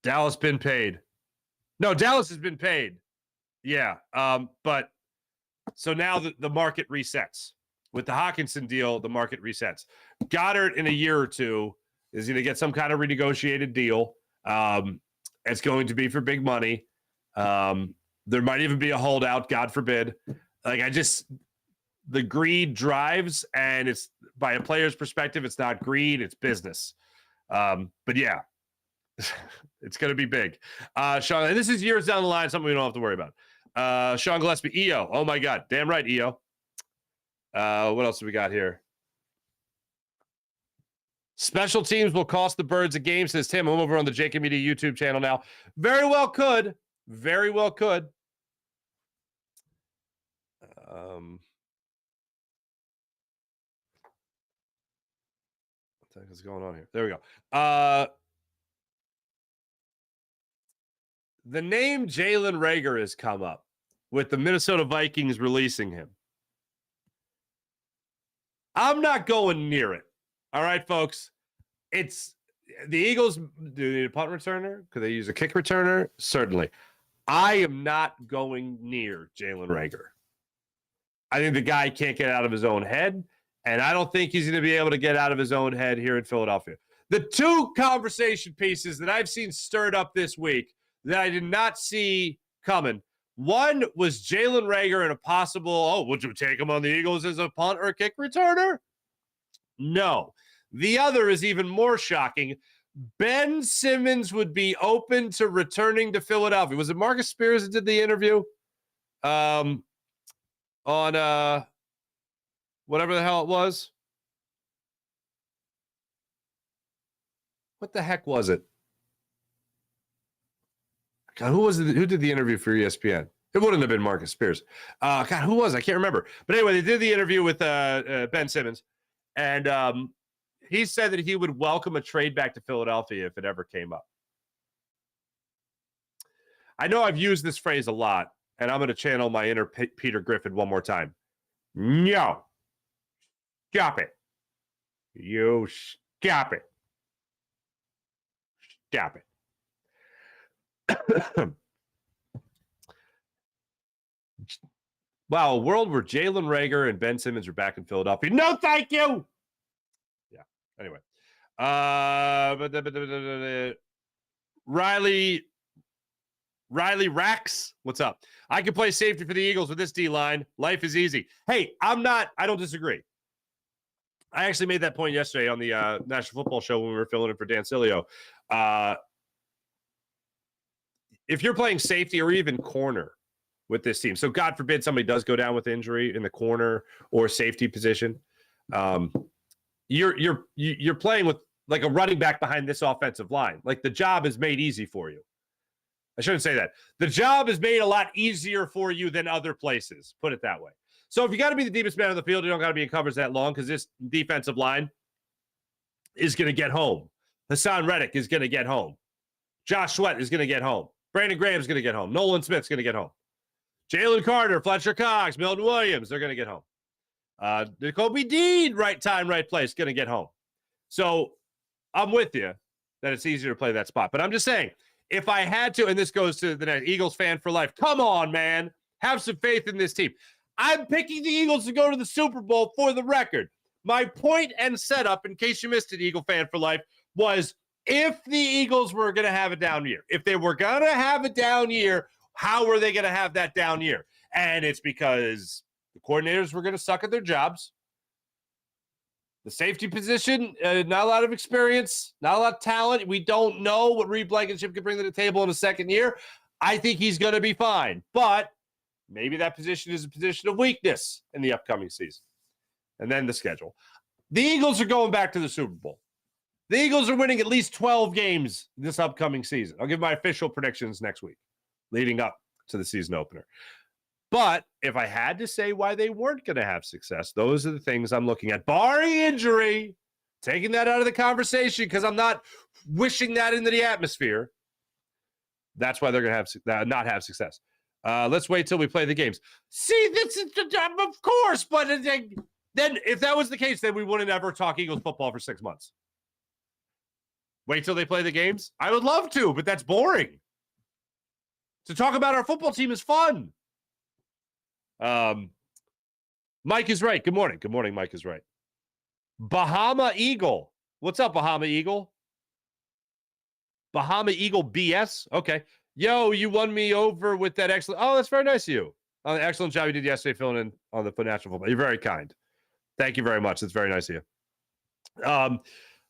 Speaker 1: Dallas been paid. No, Dallas has been paid. Yeah. But so now the market resets. With the Hawkinson deal, the market resets. Goddard in a year or two is going to get some kind of renegotiated deal. It's going to be for big money. There might even be a holdout, God forbid. The greed drives, and it's by a player's perspective, it's not greed, it's business. But yeah, it's going to be big. Sean, and this is years down the line, something we don't have to worry about. Sean Gillespie, EO. Oh my God. Damn right, EO. What else do we got here? Special teams will cost the Birds a game, says Tim. I'm over on the Jacob Media YouTube channel now. Very well could. Very well could. What the heck is going on here? There we go. The name Jalen Reagor has come up with the Minnesota Vikings releasing him. I'm not going near it. All right, folks. It's the Eagles. Do they need a punt returner? Could they use a kick returner? Certainly. I am not going near Jalen Reagor. I think the guy can't get out of his own head, and I don't think he's going to be able to get out of his own head here in Philadelphia. The two conversation pieces that I've seen stirred up this week that I did not see coming. One was Jalen Reagor and a possible, would you take him on the Eagles as a punt or a kick returner? No. The other is even more shocking. Ben Simmons would be open to returning to Philadelphia. Was it Marcus Spears that did the interview? On whatever the hell it was. What the heck was it? God, who was it? Who did the interview for ESPN? It wouldn't have been Marcus Spears. God, who was it? I can't remember. But anyway, they did the interview with Ben Simmons, and he said that he would welcome a trade back to Philadelphia if it ever came up. I know I've used this phrase a lot, and I'm going to channel my inner Peter Griffin one more time. No. Stop it. You stop it. Stop it. Wow, a world where Jalen Reagor and Ben Simmons are back in Philadelphia. No, thank you. Yeah. Anyway, Riley Rax, what's up? I can play safety for the Eagles with this D line. Life is easy. Hey, I don't disagree. I actually made that point yesterday on the National Football Show when we were filling in for Dan Cilio. If you're playing safety or even corner with this team, so God forbid somebody does go down with injury in the corner or safety position, you're playing with like a running back behind this offensive line. Like the job is made easy for you. I shouldn't say that. The job is made a lot easier for you than other places. Put it that way. So if you got to be the deepest man on the field, you don't got to be in covers that long because this defensive line is going to get home. Hassan Reddick is going to get home. Josh Sweat is going to get home. Brandon Graham's going to get home. Nolan Smith's going to get home. Jalen Carter, Fletcher Cox, Milton Williams, they're going to get home. Jacoby Dean, right time, right place, going to get home. So I'm with you that it's easier to play that spot. But I'm just saying, if I had to, and this goes to the next Eagles fan for life, come on, man. Have some faith in this team. I'm picking the Eagles to go to the Super Bowl for the record. My point and setup, in case you missed it, Eagle fan for life, was if the Eagles were going to have a down year, if they were going to have a down year, how were they going to have that down year? And it's because the coordinators were going to suck at their jobs. The safety position, not a lot of experience, not a lot of talent. We don't know what Reed Blankenship can bring to the table in a second year. I think he's going to be fine. But maybe that position is a position of weakness in the upcoming season. And then the schedule. The Eagles are going back to the Super Bowl. The Eagles are winning at least 12 games this upcoming season. I'll give my official predictions next week, leading up to the season opener. But if I had to say why they weren't going to have success, those are the things I'm looking at. Barring injury, taking that out of the conversation because I'm not wishing that into the atmosphere. That's why they're going to not have success. Let's wait till we play the games. See, this is of course, but then if that was the case, then we wouldn't ever talk Eagles football for 6 months. Wait till they play the games? I would love to, but that's boring. To talk about our football team is fun. Mike is right. Good morning. Good morning, Mike is right. Bahama Eagle. What's up, Bahama Eagle? Bahama Eagle BS? Okay. Yo, you won me over with that excellent. Oh, that's very nice of you. Excellent job you did yesterday filling in on the National Football. You're very kind. Thank you very much. That's very nice of you.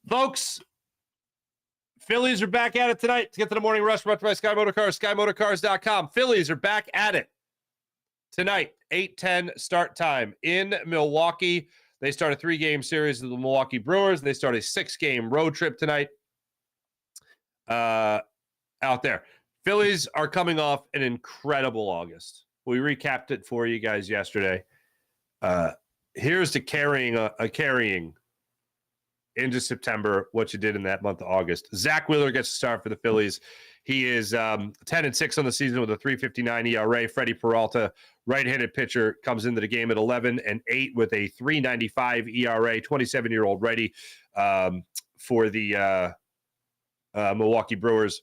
Speaker 1: Folks, Phillies are back at it tonight. Let's get to the morning rush brought to by Sky Motorcars, SkyMotorcars.com. Phillies are back at it tonight, 8:10 start time in Milwaukee. They start a 3-game series with the Milwaukee Brewers. They start a 6-game road trip tonight out there. Phillies are coming off an incredible August. We recapped it for you guys yesterday. Here's to carrying into September what you did in that month of August. Zach Wheeler gets to start for the Phillies. He is 10-6 on the season with a 3.59 ERA. Freddie Peralta, right-handed pitcher, comes into the game at 11-8 with a 3.95 ERA. 27-year-old righty for the Milwaukee Brewers.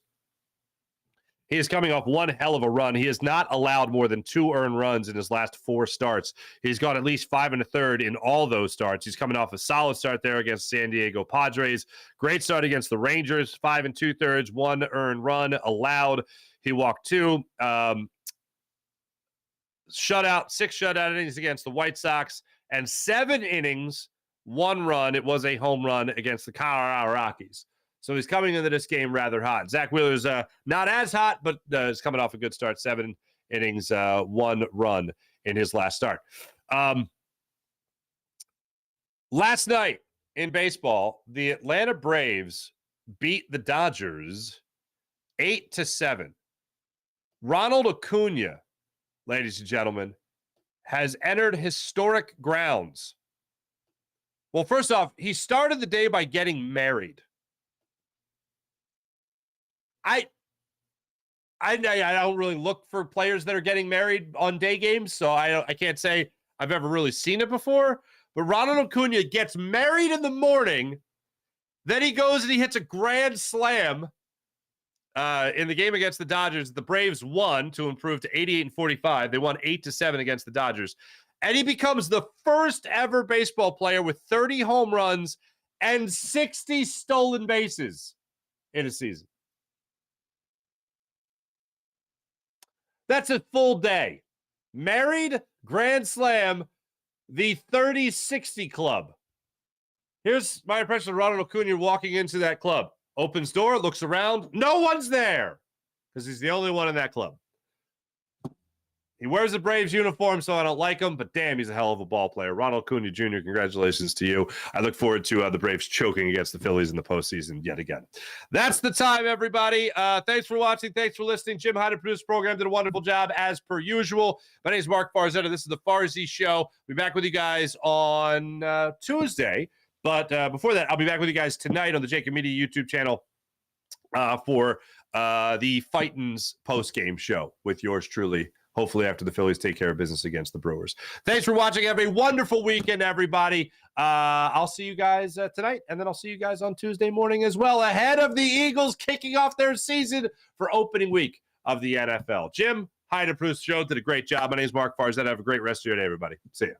Speaker 1: He is coming off one hell of a run. He has not allowed more than 2 earned runs in his last 4 starts. He's gone at least 5 1/3 in all those starts. He's coming off a solid start there against San Diego Padres. Great start against the Rangers, 5 2/3, 1 earned run allowed. He walked 2. Shutout, 6 shutout innings against the White Sox, and 7 innings, 1 run. It was a home run against the Colorado Rockies. So he's coming into this game rather hot. Zach Wheeler's not as hot, but is coming off a good start. 7 innings, 1 run in his last start. Last night in baseball, the Atlanta Braves beat the Dodgers 8-7. Ronald Acuna, ladies and gentlemen, has entered historic grounds. Well, first off, he started the day by getting married. I don't really look for players that are getting married on day games, so I can't say I've ever really seen it before. But Ronald Acuna gets married in the morning, then he goes and he hits a grand slam in the game against the Dodgers. The Braves won to improve to 88-45. They won 8-7 against the Dodgers, and he becomes the first ever baseball player with 30 home runs and 60 stolen bases in a season. That's a full day. Married, grand slam, the 30-60 club. Here's my impression of Ronald Acuna walking into that club. Opens door, looks around. No one's there because he's the only one in that club. He wears a Braves uniform, so I don't like him, but damn, he's a hell of a ball player. Ronald Acuna Jr., congratulations to you. I look forward to the Braves choking against the Phillies in the postseason yet again. That's the time, everybody. Thanks for watching. Thanks for listening. Jim Hyde, produced the program, did a wonderful job as per usual. My name is Mark Farzetta. This is the Farzy Show. We'll be back with you guys on Tuesday. But before that, I'll be back with you guys tonight on the Jacob Media YouTube channel for the Fightins post-game show with yours truly. Hopefully after the Phillies take care of business against the Brewers. Thanks for watching. Have a wonderful weekend, everybody. I'll see you guys tonight, and then I'll see you guys on Tuesday morning as well, ahead of the Eagles kicking off their season for opening week of the NFL. Jim Hyde, produced the show, did a great job. My name is Mark Farzetta. Have a great rest of your day, everybody. See ya.